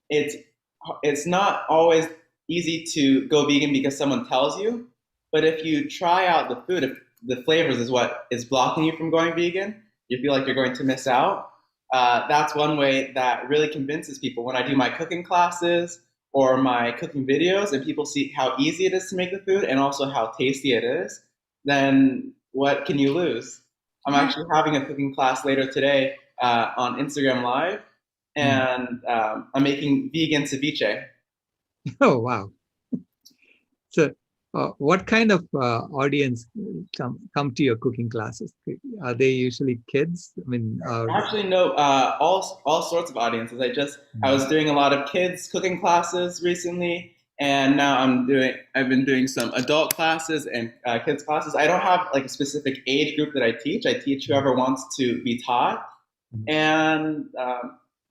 it's not always easy to go vegan because someone tells you, but if you try out the food, if the flavors is what is blocking you from going vegan, you feel like you're going to miss out. That's one way that really convinces people. When I do my cooking classes or my cooking videos and people see how easy it is to make the food and also how tasty it is, then what can you lose? I'm actually having a cooking class later today on Instagram Live, and I'm making vegan ceviche. Oh, wow. So what kind of audience come to your cooking classes? Are they usually kids? I mean, actually, no, all sorts of audiences. I was doing a lot of kids cooking classes recently, and now I've been doing some adult classes and kids classes. I don't have like a specific age group that I teach. I teach whoever wants to be taught, and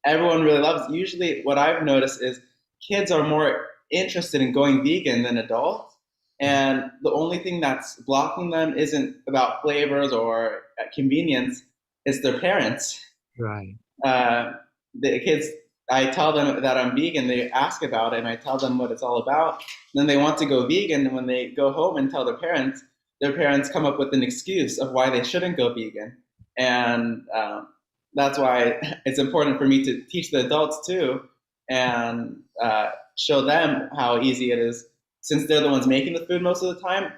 everyone really loves it. Usually what I've noticed is kids are more interested in going vegan than adults. And the only thing that's blocking them isn't about flavors or convenience, it's their parents. Right. The kids, I tell them that I'm vegan, they ask about it, and I tell them what it's all about. Then they want to go vegan, and when they go home and tell their parents come up with an excuse of why they shouldn't go vegan. And that's why it's important for me to teach the adults too, and show them how easy it is, since they're the ones making the food most of the time,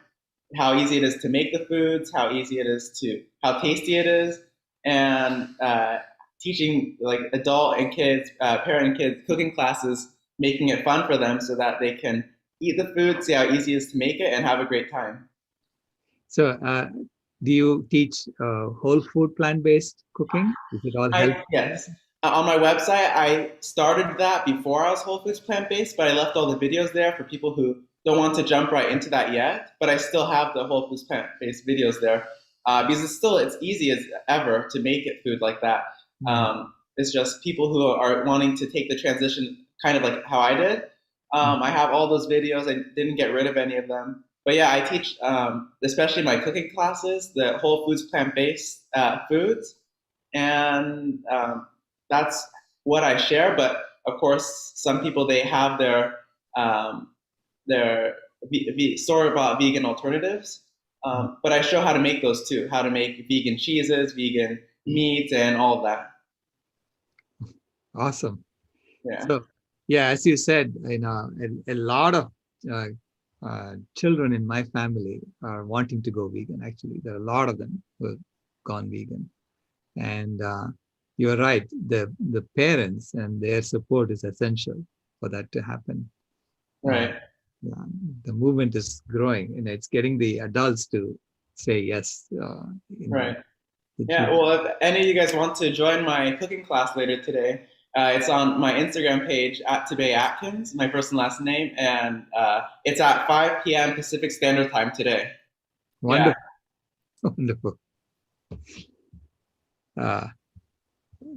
how easy it is to make the foods, how tasty it is, and teaching like adult and kids, parent and kids cooking classes, making it fun for them so that they can eat the food, see how easy it is to make it, and have a great time. So do you teach whole food plant-based cooking? Is it all healthy? Yes. On my website, I started that before I was whole foods plant-based, but I left all the videos there for people who don't want to jump right into that yet. But I still have the whole foods plant-based videos there because it's easy as ever to make it food like that. It's just people who are wanting to take the transition kind of like how I did. I have all those videos. I didn't get rid of any of them. But yeah, I teach, especially my cooking classes, the whole foods plant-based foods. And that's what I share. But of course, some people, they have their store-bought vegan alternatives. But I show how to make those too, how to make vegan cheeses, vegan meat, and all of that. Awesome. Yeah. So, yeah, as you said, a lot of children in my family are wanting to go vegan. Actually, there are a lot of them who have gone vegan, and you're right. The parents and their support is essential for that to happen. Right. Yeah, the movement is growing, and it's getting the adults to say yes. Right. Yeah. Well, if any of you guys want to join my cooking class later today, it's on my Instagram page at Tabay Atkins, my first and last name, and it's at 5 p.m. Pacific Standard Time today. Wonderful. Yeah. Wonderful.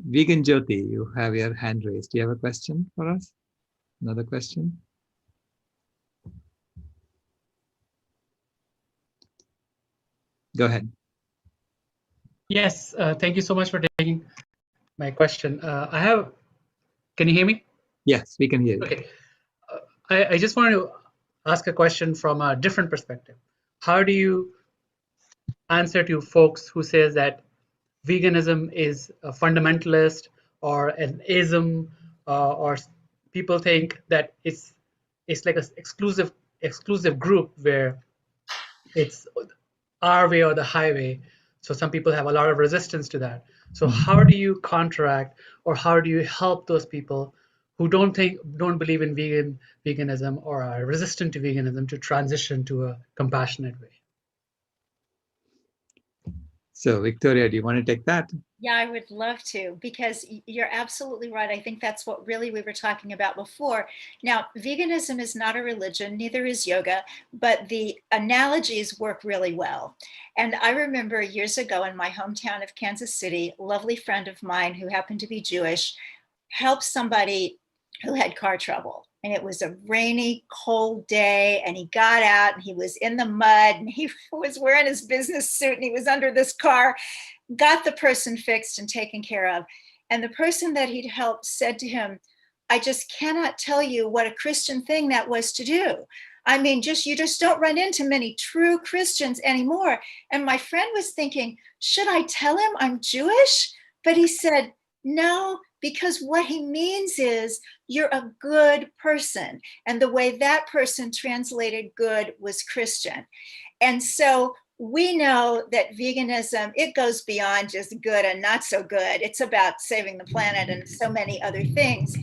Vegan Jyoti, you have your hand raised. Do you have a question for us? Another question? Go ahead. Yes, thank you so much for taking my question. Can you hear me? Yes, we can hear you. Okay. I just wanted to ask a question from a different perspective. How do you answer to folks who says that veganism is a fundamentalist or an ism, or people think that it's like an exclusive group where it's our way or the highway. So some people have a lot of resistance to that. So how do you counteract, or how do you help those people who don't believe in veganism or are resistant to veganism to transition to a compassionate way? So Victoria, do you want to take that? Yeah, I would love to, because you're absolutely right. I think that's what really we were talking about before. Now, veganism is not a religion, neither is yoga, but the analogies work really well. And I remember years ago in my hometown of Kansas City, a lovely friend of mine who happened to be Jewish helped somebody who had car trouble. And it was a rainy, cold day, and he got out and he was in the mud and he was wearing his business suit and he was under this car, got the person fixed and taken care of. And the person that he'd helped said to him, I just cannot tell you what a Christian thing that was to do. I mean, you just don't run into many true Christians anymore. And my friend was thinking, should I tell him I'm Jewish? But he said, no, because what he means is you're a good person. And the way that person translated good was Christian. And so we know that veganism, it goes beyond just good and not so good. It's about saving the planet and so many other things.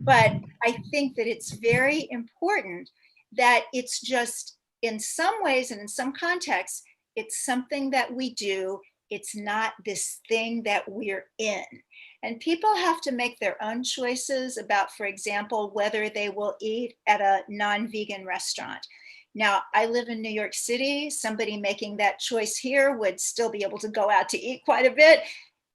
But I think that it's very important that it's just, in some ways and in some contexts, it's something that we do. It's not this thing that we're in. And people have to make their own choices about, for example, whether they will eat at a non-vegan restaurant. Now, I live in New York City. Somebody making that choice here would still be able to go out to eat quite a bit.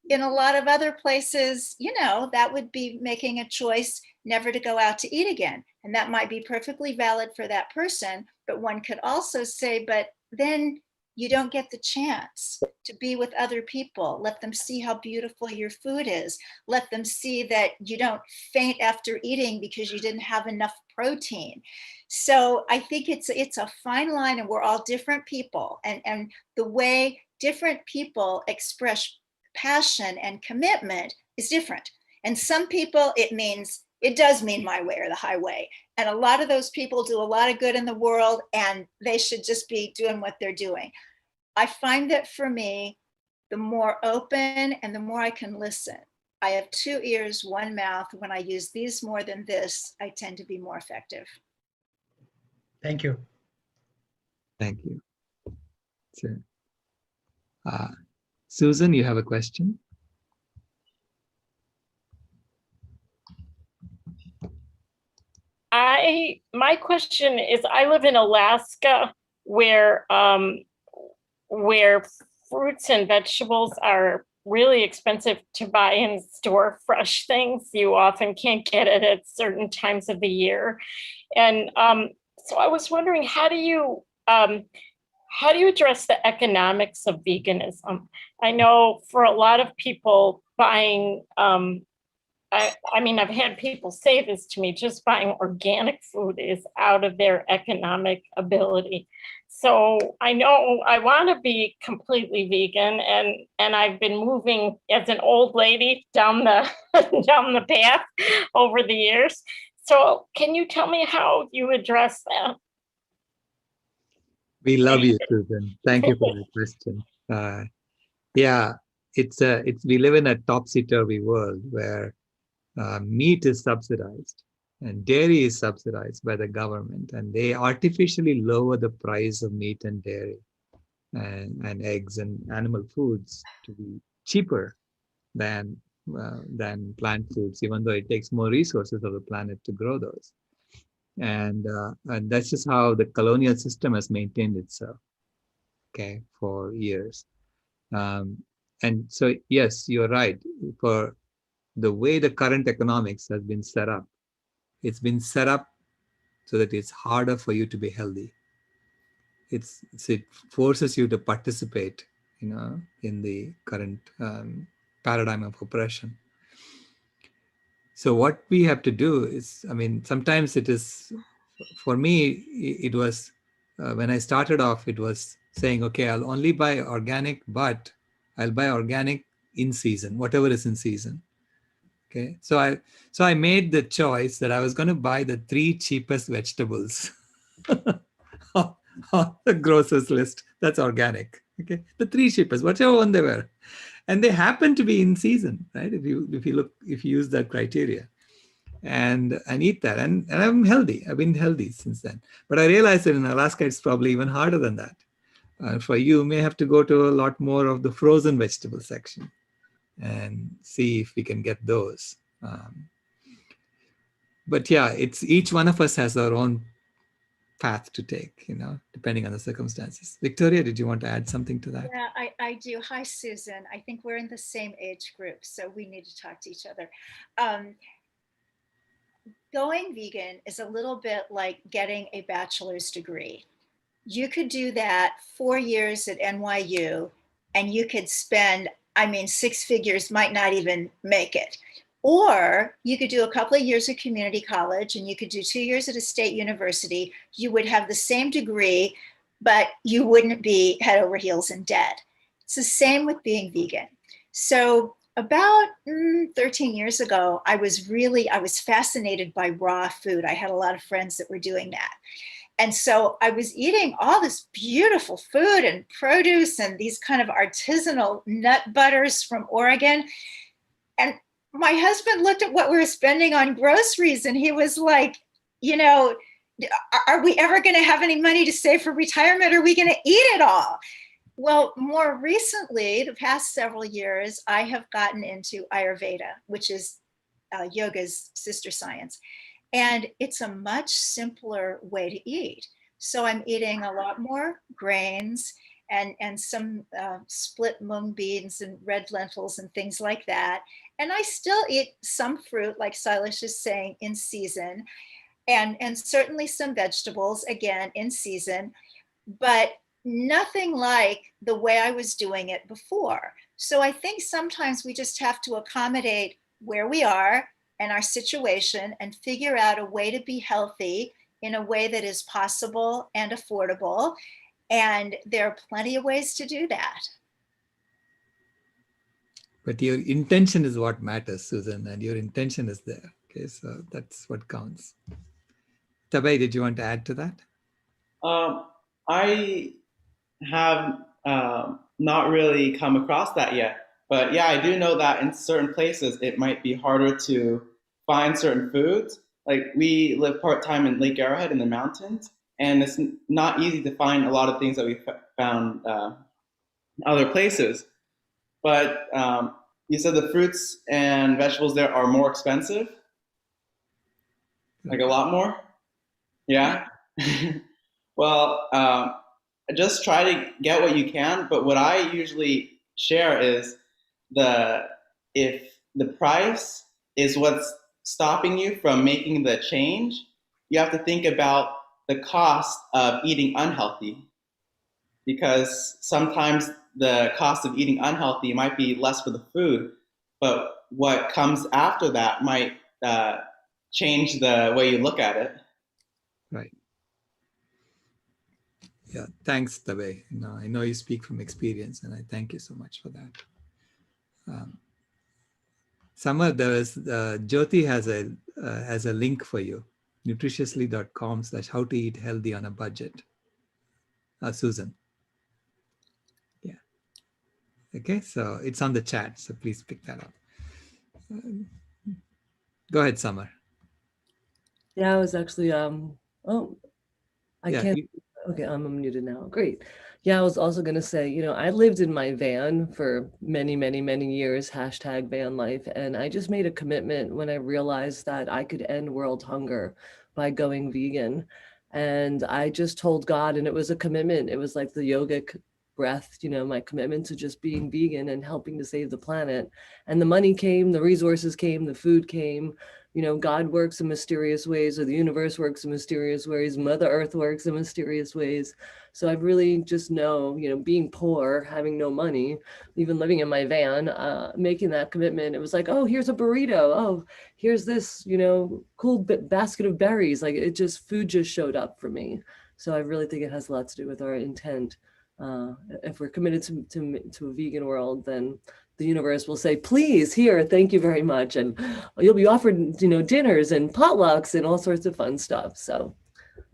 In a lot of other places, that would be making a choice never to go out to eat again. And that might be perfectly valid for that person. But one could also say, but then you don't get the chance to be with other people. Let them see how beautiful your food is. Let them see that you don't faint after eating because you didn't have enough protein. So I think it's a fine line, and we're all different people. And the way different people express passion and commitment is different. And some people, it does mean my way or the highway. And a lot of those people do a lot of good in the world, and they should just be doing what they're doing. I find that for me, the more open and the more I can listen, I have 2 ears, 1 mouth. When I use these more than this, I tend to be more effective. Thank you. Thank you. So, Susan, you have a question? My question is, I live in Alaska where fruits and vegetables are really expensive to buy and store fresh things. You often can't get it at certain times of the year. And so I was wondering, how do you address the economics of veganism? I know for a lot of people buying, I mean, I've had people say this to me, just buying organic food is out of their economic ability. So I know I want to be completely vegan, and I've been moving as an old lady down the down the path over the years. So can you tell me how you address that? We love you, Susan. Thank you for the question. Yeah, we live in a topsy-turvy world where meat is subsidized and dairy is subsidized by the government, and they artificially lower the price of meat and dairy and eggs and animal foods to be cheaper than plant foods, even though it takes more resources of the planet to grow those. And that's just how the colonial system has maintained itself, okay, for years. And so, yes, you're right. For the way the current economics has been set up, it's been set up so that it's harder for you to be healthy. It forces you to participate, in the current paradigm of oppression. So what we have to do is, I mean, sometimes it is, for me, it was, when I started off, it was saying, okay, I'll only buy organic, but I'll buy organic in season, whatever is in season. Okay, so I made the choice that I was going to buy the 3 cheapest vegetables on the grocer's list. That's organic. Okay, the 3 cheapest, whichever one they were, and they happen to be in season, right? If you use that criteria, and eat that, and I'm healthy. I've been healthy since then. But I realized that in Alaska, it's probably even harder than that. For you may have to go to a lot more of the frozen vegetable section and see if we can get those. But yeah, it's each one of us has our own path to take, depending on the circumstances. Victoria, did you want to add something to that? Yeah, I do. Hi, Susan. I think we're in the same age group, so we need to talk to each other. Going vegan is a little bit like getting a bachelor's degree. You could do that 4 years at NYU, and you could spend, 6 figures, might not even make it. Or you could do a couple of years of community college, and you could do 2 years at a state university. You would have the same degree, but you wouldn't be head over heels in debt. It's the same with being vegan. So about 13 years ago, I was fascinated by raw food. I had a lot of friends that were doing that. And so I was eating all this beautiful food and produce and these kind of artisanal nut butters from Oregon. And my husband looked at what we were spending on groceries, and he was like, are we ever going to have any money to save for retirement? Are we going to eat it all? Well, more recently, the past several years, I have gotten into Ayurveda, which is yoga's sister science. And it's a much simpler way to eat. So I'm eating a lot more grains and some split mung beans and red lentils and things like that. And I still eat some fruit, like Sailesh is saying, in season, and certainly some vegetables, again, in season, but nothing like the way I was doing it before. So I think sometimes we just have to accommodate where we are and our situation and figure out a way to be healthy in a way that is possible and affordable. And there are plenty of ways to do that. But your intention is what matters, Susan, and your intention is there. Okay, so that's what counts. Tabay, did you want to add to that? I have not really come across that yet. But yeah, I do know that in certain places, it might be harder to find certain foods. Like we live part-time in Lake Arrowhead in the mountains, and it's not easy to find a lot of things that we found other places. But you said the fruits and vegetables there are more expensive? Like a lot more? Yeah? Well, just try to get what you can, but what I usually share is if the price is what's stopping you from making the change, you have to think about the cost of eating unhealthy, because sometimes the cost of eating unhealthy might be less for the food, but what comes after that might change the way you look at it. Right. Yeah, thanks, Tabay. No, I know you speak from experience, and I thank you so much for that. Summer, there is Jyoti has a link for you, nutritiously.com/how to eat healthy on a budget. Susan. Yeah. Okay, so it's on the chat, so please pick that up. Go ahead, Summer. Yeah, I was actually oh, I Yeah, can't. Okay, I'm muted now. Great. Yeah, I was also going to say, you know, I lived in my van for many, many, many years, #van life. And I just made a commitment when I realized that I could end world hunger by going vegan. And I just told God, and it was a commitment. It was like the yogic breath, you know, my commitment to just being vegan and helping to save the planet. And the money came, the resources came, the food came. You know, God works in mysterious ways, or the universe works in mysterious ways, Mother Earth works in mysterious ways. So I really just know, you know, being poor, having no money, even living in my van, making that commitment, it was like, oh, here's a burrito. Oh, here's this, you know, cool basket of berries. Like it just, food just showed up for me. So I really think it has a lot to do with our intent. If we're committed to a vegan world, then the universe will say, please, here, thank you very much. And you'll be offered, you know, dinners and potlucks and all sorts of fun stuff. So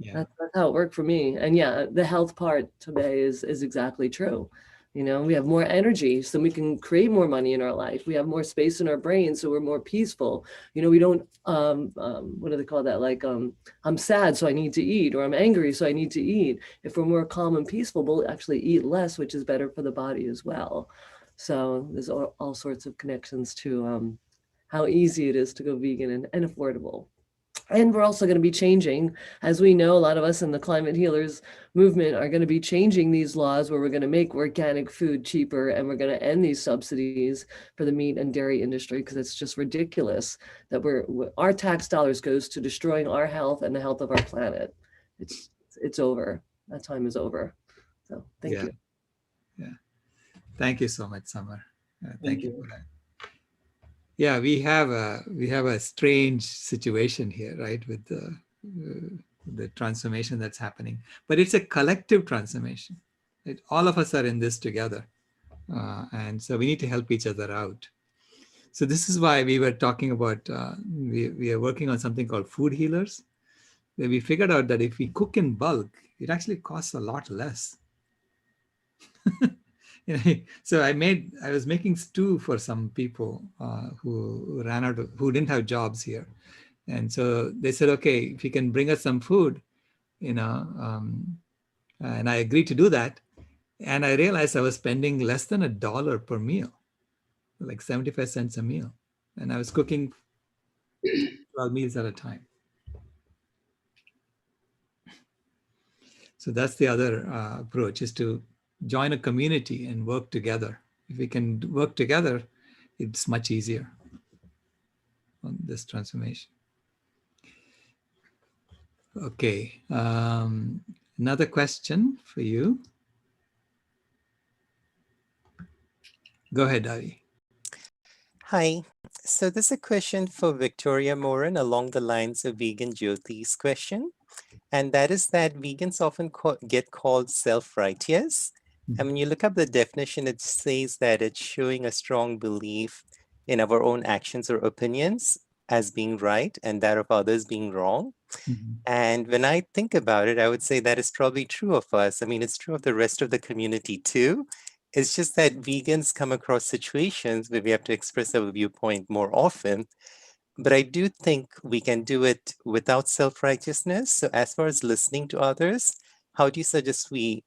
yeah, that's how it worked for me. And yeah, the health part today is exactly true. You know, we have more energy, so we can create more money in our life. We have more space in our brain, so we're more peaceful. You know, we don't, what do they call that? Like, I'm sad, so I need to eat, or I'm angry, so I need to eat. If we're more calm and peaceful, we'll actually eat less, which is better for the body as well. So there's all sorts of connections to how easy it is to go vegan and affordable. And we're also going to be changing, as we know, a lot of us in the climate healers movement are going to be changing these laws where we're going to make organic food cheaper, and we're going to end these subsidies for the meat and dairy industry, because it's just ridiculous that our tax dollars goes to destroying our health and the health of our planet. It's over. That time is over. So thank you. Yeah. Thank you so much, Summer. Thank you for that. Yeah, we have a strange situation here, right, with the transformation that's happening. But it's a collective transformation. Right? All of us are in this together, and so we need to help each other out. So this is why we were talking about we are working on something called food healers, where we figured out that if we cook in bulk, it actually costs a lot less. You know, so I was making stew for some people who didn't have jobs here. And so they said, okay, if you can bring us some food, you know, and I agreed to do that. And I realized I was spending less than $1 per meal, like 75 cents a meal. And I was cooking 12 meals at a time. So that's the other approach, is to join a community and work together. If we can work together, it's much easier on this transformation. Okay, another question for you. Go ahead, Avi. Hi. So this is a question for Victoria Moran along the lines of Vegan Jyoti's question. And that is that vegans often get called self-righteous. And when you look up the definition, it says that it's showing a strong belief in our own actions or opinions as being right and that of others being wrong. And when I think about it, I would say that is probably true of us. I mean, it's true of the rest of the community too. It's just that vegans come across situations where we have to express our viewpoint more often. But I do think we can do it without self-righteousness. So as far as listening to others, how do you suggest we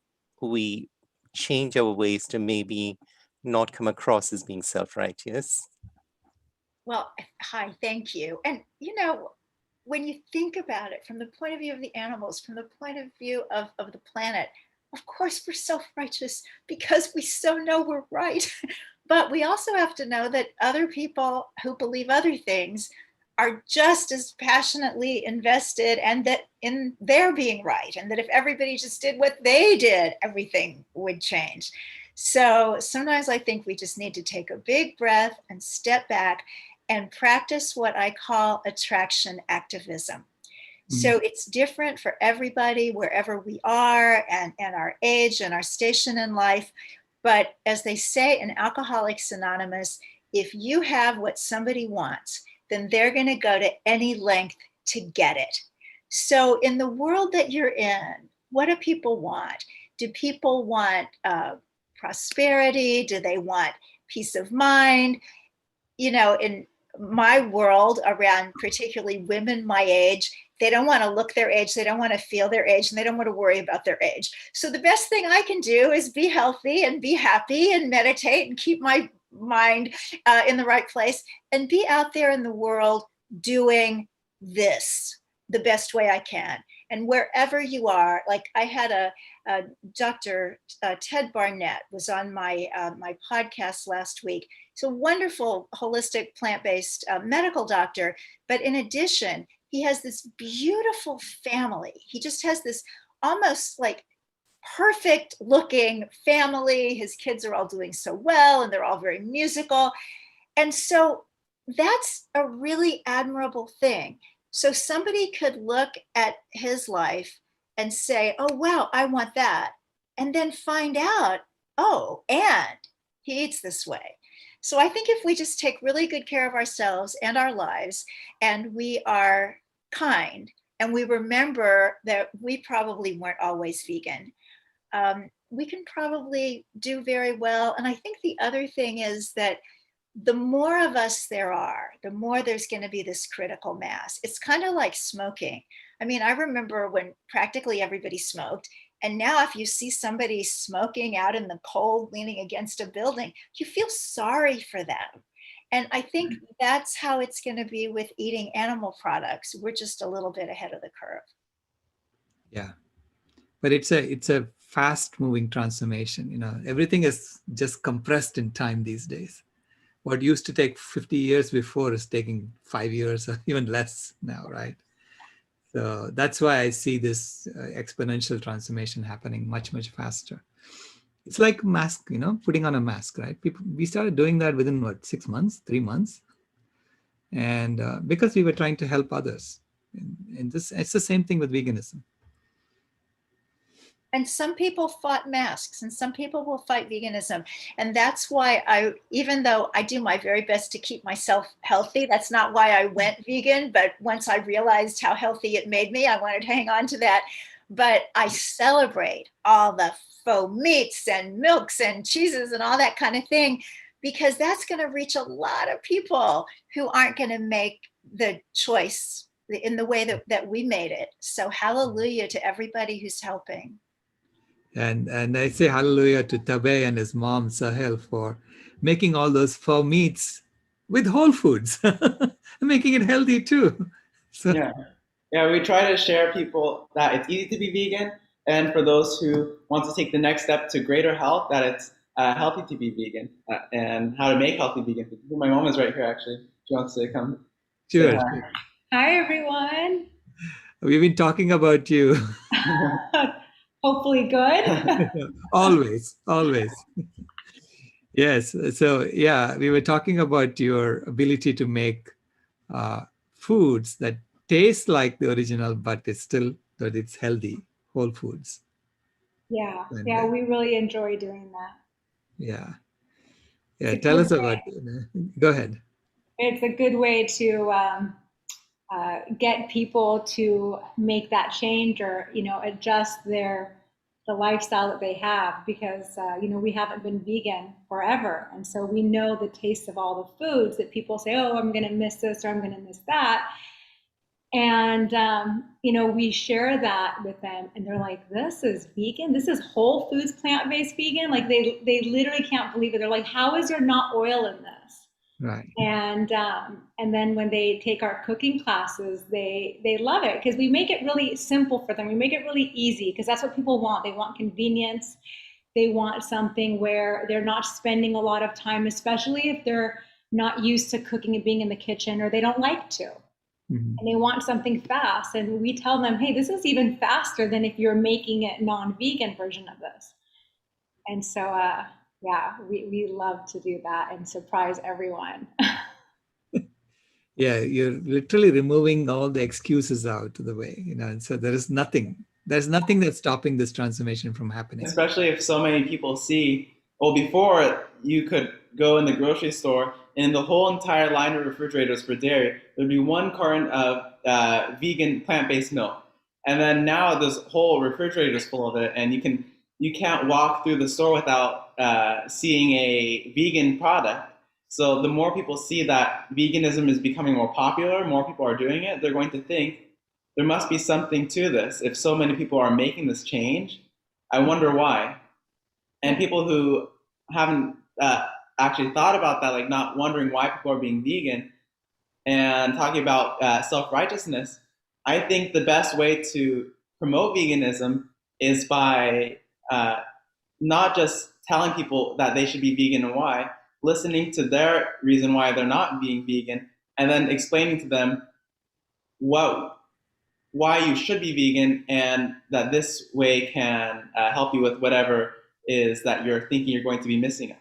change our ways to maybe not come across as being self-righteous? Well, hi, thank you. And, you know, when you think about it from the point of view of the animals, from the point of view of the planet, of course, we're self-righteous because we so know we're right. But we also have to know that other people who believe other things are just as passionately invested and that in their being right, and that if everybody just did what they did, everything would change. So sometimes I think we just need to take a big breath and step back and practice what I call attraction activism. So it's different for everybody, wherever we are, and our age and our station in life. But as they say in Alcoholics Anonymous, if you have what somebody wants, then they're going to go to any length to get it. So in the world that you're in, what do people want? Do people want prosperity? Do they want peace of mind? You know, in my world, around particularly women my age, they don't want to look their age, they don't want to feel their age, and they don't want to worry about their age. So the best thing I can do is be healthy and be happy and meditate and keep my mind in the right place and be out there in the world doing this the best way I can. And wherever you are, like I had a Dr. Ted Barnett was on my my podcast last week. He's a wonderful holistic plant-based medical doctor, but in addition, he has this beautiful family. He just has this almost like perfect looking family. His kids are all doing so well and they're all very musical. And so that's a really admirable thing. So somebody could look at his life and say, oh, wow, I want that. And then find out, oh, and he eats this way. So I think if we just take really good care of ourselves and our lives, and we are kind, and we remember that we probably weren't always vegan, we can probably do very well. And I think the other thing is that the more of us there are, the more there's going to be this critical mass. It's kind of like smoking. I mean, I remember when practically everybody smoked. And now if you see somebody smoking out in the cold, leaning against a building, you feel sorry for them. And I think that's how it's going to be with eating animal products. We're just a little bit ahead of the curve. Yeah. But it's a fast moving transformation. You know, everything is just compressed in time these days. What used to take 50 years before is taking 5 years or even less now, right? So that's why I see this exponential transformation happening much, much faster. It's like mask, you know, putting on a mask, right? We started doing that within what, 6 months, 3 months? And because we were trying to help others. And this, it's the same thing with veganism. And some people fought masks and some people will fight veganism. And that's why even though I do my very best to keep myself healthy, that's not why I went vegan. But once I realized how healthy it made me, I wanted to hang on to that. But I celebrate all the faux meats and milks and cheeses and all that kind of thing, because that's going to reach a lot of people who aren't going to make the choice in the way that we made it. So hallelujah to everybody who's helping. And I say hallelujah to Tabay and his mom, Sahel, for making all those faux meats with whole foods, making it healthy too. So, yeah, we try to share people that it's easy to be vegan, and for those who want to take the next step to greater health, that it's healthy to be vegan, and how to make healthy vegan food. My mom is right here, actually. She wants to come. Sure. Hi, everyone. We've been talking about you. Hopefully good. Always. Yes. So yeah, we were talking about your ability to make foods that taste like the original, but it's healthy, whole foods. Yeah, we really enjoy doing that. Yeah. Tell us about it. Go ahead. It's a good way to get people to make that change, or adjust the lifestyle that they have, because we haven't been vegan forever, and so we know the taste of all the foods that people say, oh, I'm going to miss this or I'm going to miss that, and we share that with them, and they're like, this is vegan, this is whole foods, plant-based vegan. Like they literally can't believe it. They're like, how is there not oil in this? Right. And then when they take our cooking classes, they love it, because we make it really simple for them. We make it really easy, because that's what people want. They want convenience. They want something where they're not spending a lot of time, especially if they're not used to cooking and being in the kitchen, or they don't like to. Mm-hmm. And they want something fast. And we tell them, hey, this is even faster than if you're making a non-vegan version of this. And so, we love to do that and surprise everyone. Yeah, you're literally removing all the excuses out of the way, and so there's nothing that's stopping this transformation from happening. Especially if so many people see, well, before you could go in the grocery store and the whole entire line of refrigerators for dairy, there'd be one carton of vegan plant-based milk. And then now this whole refrigerator is full of it, and you can't walk through the store without seeing a vegan product. So the more people see that veganism is becoming more popular, more people are doing it, they're going to think there must be something to this. If so many people are making this change, I wonder why. And people who haven't actually thought about that, like not wondering why people are being vegan and talking about self-righteousness, I think the best way to promote veganism is by not just telling people that they should be vegan and why, listening to their reason why they're not being vegan, and then explaining to them why you should be vegan, and that this way can help you with whatever is that you're thinking you're going to be missing.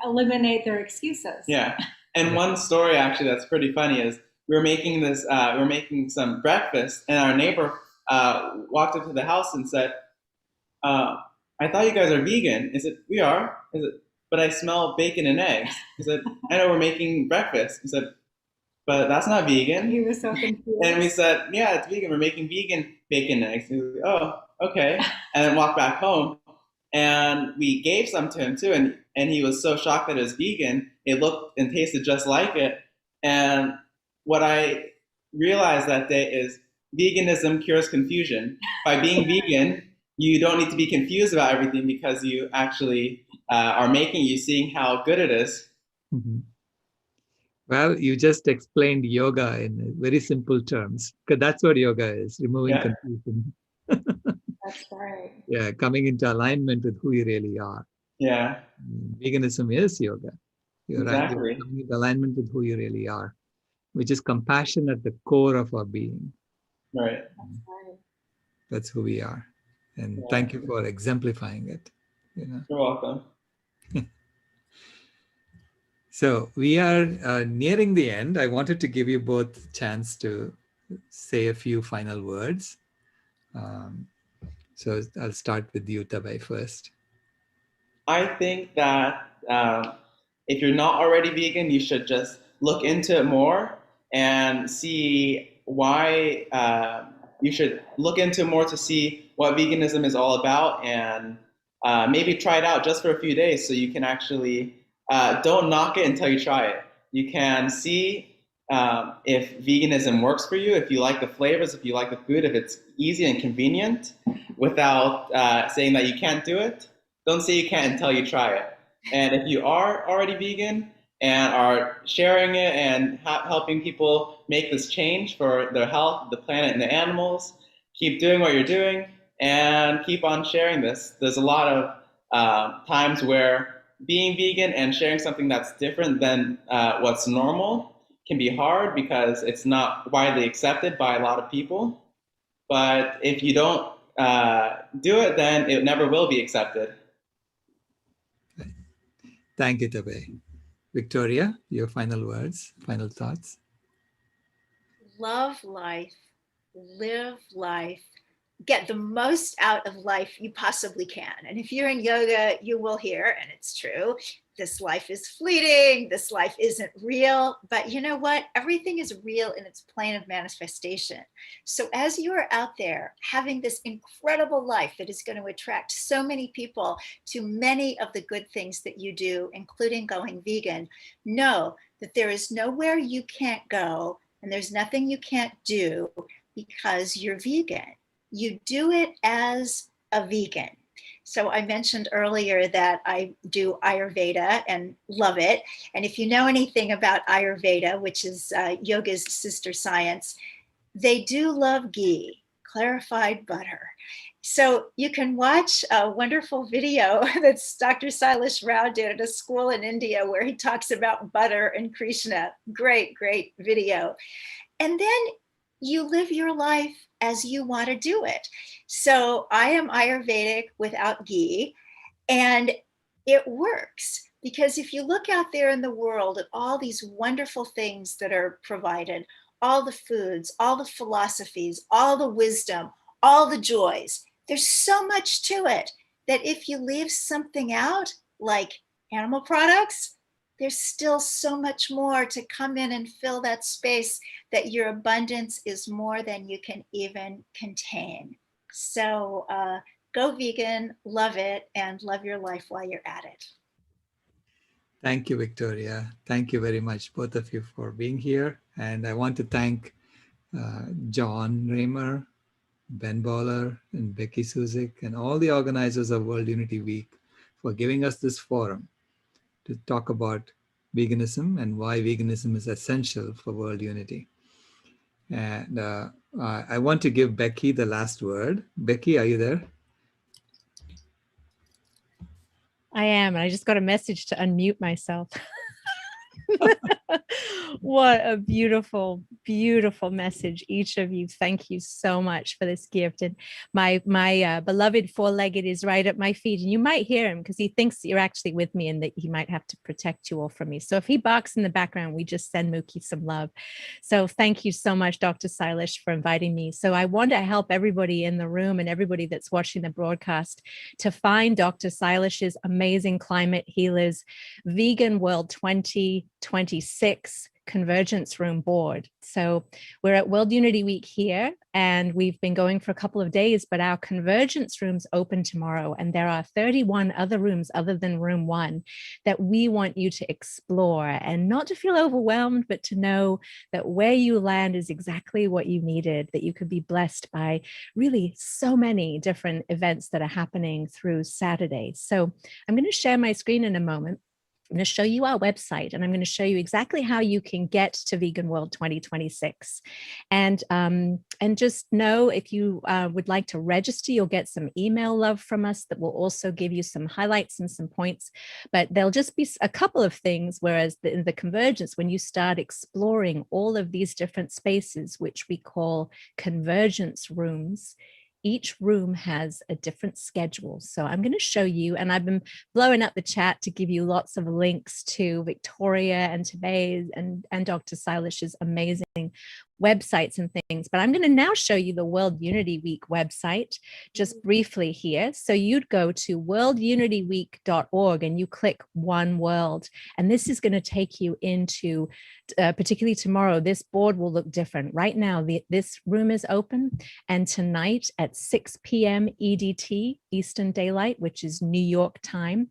Eliminate their excuses. Yeah. And one story actually that's pretty funny is we were making some breakfast, and our neighbor walked up to the house and said, I thought you guys are vegan. I said, we are. I said, but I smell bacon and eggs. He said, I know we're making breakfast. He said, but that's not vegan. He was so confused. And we said, yeah, it's vegan. We're making vegan bacon and eggs. He was like, oh, okay. And then walked back home. And we gave some to him too. And he was so shocked that it was vegan. It looked and tasted just like it. And what I realized that day is veganism cures confusion. By being vegan, you don't need to be confused about everything because you actually are seeing how good it is. Mm-hmm. Well, you just explained yoga in very simple terms, because that's what yoga is, removing confusion. That's right. Yeah, coming into alignment with who you really are. Yeah. Veganism is yoga. You're exactly. right. You're coming into alignment with who you really are, which is compassion at the core of our being. Right. That's right. That's who we are. And thank you for exemplifying it. You're welcome. So we are nearing the end. I wanted to give you both a chance to say a few final words. So I'll start with you, Tabay, first. I think that if you're not already vegan, you should just look into it more and see why you should look into more to see what veganism is all about, and maybe try it out just for a few days so you can actually don't knock it until you try it. You can see if veganism works for you, if you like the flavors, if you like the food, if it's easy and convenient, without saying that you can't do it. Don't say you can't until you try it. And if you are already vegan and are sharing it and helping people make this change for their health, the planet, and the animals, keep doing what you're doing and keep on sharing this. There's a lot of times where being vegan and sharing something that's different than what's normal can be hard because it's not widely accepted by a lot of people. But if you don't do it, then it never will be accepted. Thank you, Tabay. Victoria, your final words, final thoughts? Love life, live life, get the most out of life you possibly can. And if you're in yoga, you will hear, and it's true, this life is fleeting, this life isn't real, but you know what? Everything is real in its plane of manifestation. So as you are out there having this incredible life that is going to attract so many people to many of the good things that you do, including going vegan, know that there is nowhere you can't go and there's nothing you can't do because you're vegan. You do it as a vegan. So I mentioned earlier that I do Ayurveda and love it. And if you know anything about Ayurveda, which is yoga's sister science, they do love ghee, clarified butter. So you can watch a wonderful video that Dr. Sailesh Rao did at a school in India where he talks about butter and Krishna. Great, great video. And then you live your life as you want to do it. So I am Ayurvedic without ghee, and it works. Because if you look out there in the world at all these wonderful things that are provided, all the foods, all the philosophies, all the wisdom, all the joys, there's so much to it that if you leave something out, like animal products, there's still so much more to come in and fill that space, that your abundance is more than you can even contain. So go vegan, love it, and love your life while you're at it. Thank you, Victoria. Thank you very much, both of you, for being here. And I want to thank John Raymer, Ben Baller, and Becky Suzik, and all the organizers of World Unity Week for giving us this forum to talk about veganism and why veganism is essential for world unity. And I want to give Becky the last word. Becky, are you there? I am, and I just got a message to unmute myself. What a beautiful, beautiful message, each of you. Thank you so much for this gift. And my beloved four-legged is right at my feet, and you might hear him because he thinks that you're actually with me and that he might have to protect you all from me. So if he barks in the background, we just send Mookie some love. So thank you so much, Dr. Sailesh, for inviting me. So I want to help everybody in the room and everybody that's watching the broadcast to find Dr. Sailesh's amazing Climate Healers Vegan World 2026 Convergence Room board. So we're at World Unity Week here, and we've been going for a couple of days, but our convergence rooms open tomorrow, and there are 31 other rooms other than room 1 that we want you to explore, and not to feel overwhelmed, but to know that where you land is exactly what you needed, that you could be blessed by really so many different events that are happening through Saturday. So I'm going to share my screen in a moment. I'm going to show you our website, and I'm going to show you exactly how you can get to Vegan World 2026. And just know, if you would like to register, you'll get some email love from us that will also give you some highlights and some points. But there'll just be a couple of things, whereas in the convergence, when you start exploring all of these different spaces, which we call convergence rooms, each room has a different schedule. So I'm going to show you, and I've been blowing up the chat to give you lots of links to Victoria and Tabay and Dr. Sailesh's amazing websites and things. But I'm going to now show you the World Unity Week website just briefly here. So you'd go to worldunityweek.org and you click One World. And this is going to take you into, particularly tomorrow, this board will look different. Right now, this room is open. And tonight at 6 p.m. EDT, Eastern Daylight, which is New York time,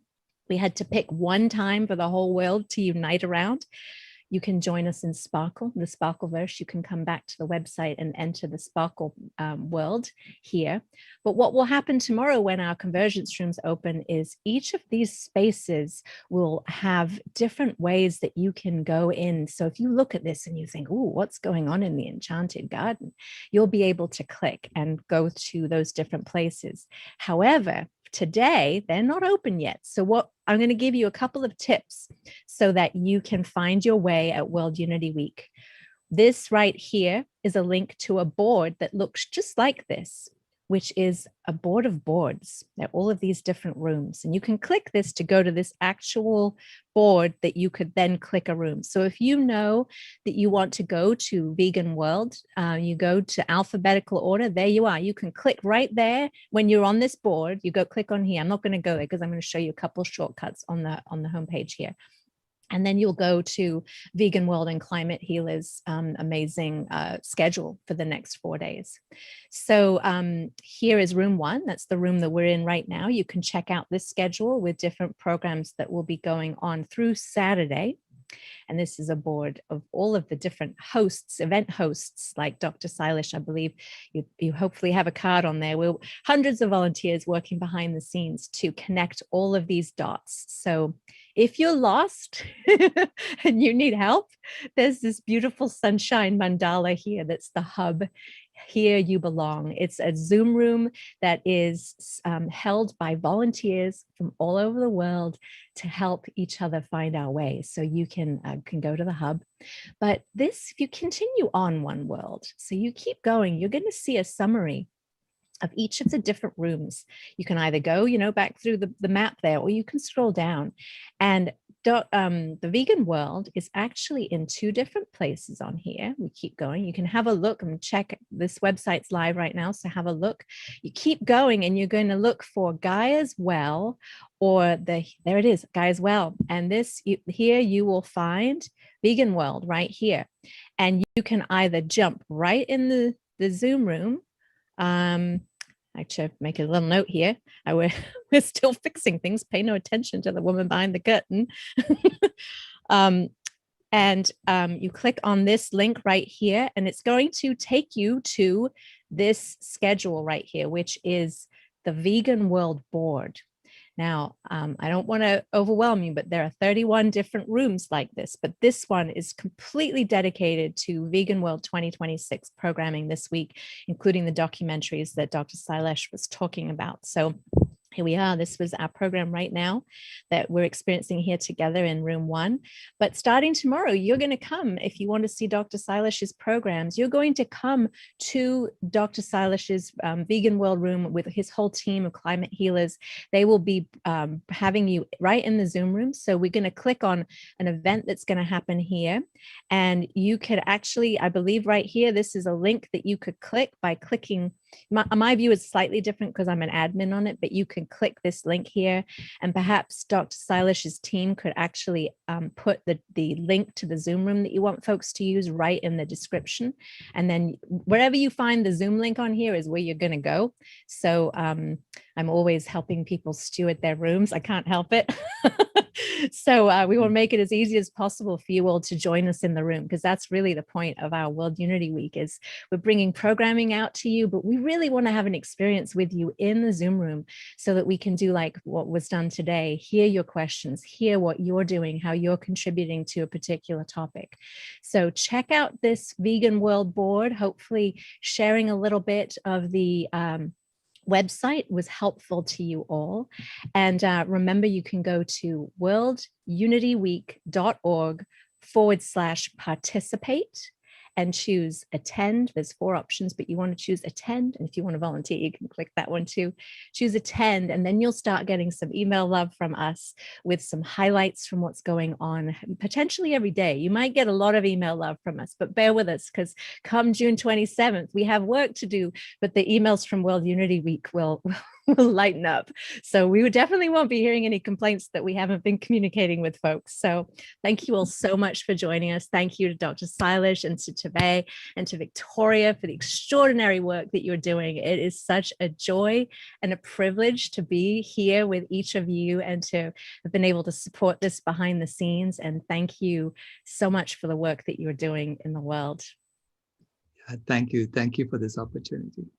we had to pick one time for the whole world to unite around. You can join us in Sparkle, the Sparkleverse. You can come back to the website and enter the Sparkle world here. But what will happen tomorrow when our convergence rooms open is each of these spaces will have different ways that you can go in. So if you look at this and you think, oh, what's going on in the Enchanted Garden? You'll be able to click and go to those different places. However, today, they're not open yet. So what I'm going to give you a couple of tips so that you can find your way at World Unity Week. This right here is a link to a board that looks just like this, which is a board of boards. They're all of these different rooms. And you can click this to go to this actual board that you could then click a room. So if you know that you want to go to Vegan World, you go to alphabetical order, there you are. You can click right there. When you're on this board, you go click on here. I'm not going to go there because I'm going to show you a couple of shortcuts on the homepage here. And then you'll go to Vegan World and Climate Healers' amazing schedule for the next 4 days. So here is room 1. That's the room that we're in right now. You can check out this schedule with different programs that will be going on through Saturday. And this is a board of all of the different hosts, event hosts, like Dr. Sailesh. I believe you hopefully have a card on there. We're hundreds of volunteers working behind the scenes to connect all of these dots. So if you're lost and you need help, there's this beautiful sunshine mandala here. That's the hub. Here you belong. It's a Zoom room that is held by volunteers from all over the world to help each other find our way. So you can go to the hub. But this, if you continue on One World, so you keep going, you're going to see a summary of each of the different rooms. You can either go, back through the map there, or you can scroll down. And the vegan world is actually in 2 different places on here. We keep going. You can have a look and check. This website's live right now, so have a look. You keep going and you're going to look for Guy as Well, or there it is, Guy as Well. And here you will find Vegan World right here. And you can either jump right in the Zoom room. Actually, make a little note here. We're still fixing things. Pay no attention to the woman behind the curtain. You click on this link right here, and it's going to take you to this schedule right here, which is the Vegan World Board. Now, I don't want to overwhelm you, but there are 31 different rooms like this, but this one is completely dedicated to Vegan World 2026 programming this week, including the documentaries that Dr. Sailesh was talking about. So here we are. This was our program right now that we're experiencing here together in room 1. But starting tomorrow, you're going to come, if you want to see Dr. Sailesh's programs, you're going to come to Dr. Sailesh's Vegan World room with his whole team of climate healers. They will be having you right in the Zoom room. So we're going to click on an event that's going to happen here. And you could actually, I believe right here, this is a link that you could click by clicking. My view is slightly different because I'm an admin on it, but you can click this link here, and perhaps Dr. Sailesh's team could actually put the link to the Zoom room that you want folks to use right in the description. And then wherever you find the Zoom link on here is where you're going to go. So I'm always helping people steward their rooms. I can't help it. So we want to make it as easy as possible for you all to join us in the room, because that's really the point of our World Unity Week. Is we're bringing programming out to you, but we really want to have an experience with you in the Zoom room so that we can do like what was done today, hear your questions, hear what you're doing, how you're contributing to a particular topic. So check out this Vegan World Board. Hopefully sharing a little bit of the website was helpful to you all. And remember, you can go to worldunityweek.org/participate and choose attend. There's 4 options, but you want to choose attend. And if you want to volunteer, you can click that one too. Choose attend, and then you'll start getting some email love from us with some highlights from what's going on, potentially every day. You might get a lot of email love from us, but bear with us, because come June 27th, we have work to do, but the emails from World Unity Week will lighten up. So we definitely won't be hearing any complaints that we haven't been communicating with folks. So thank you all so much for joining us. Thank you to Dr. Sailesh and to Tabay and to Victoria for the extraordinary work that you're doing. It is such a joy and a privilege to be here with each of you and to have been able to support this behind the scenes. And thank you so much for the work that you're doing in the world. Thank you. Thank you for this opportunity.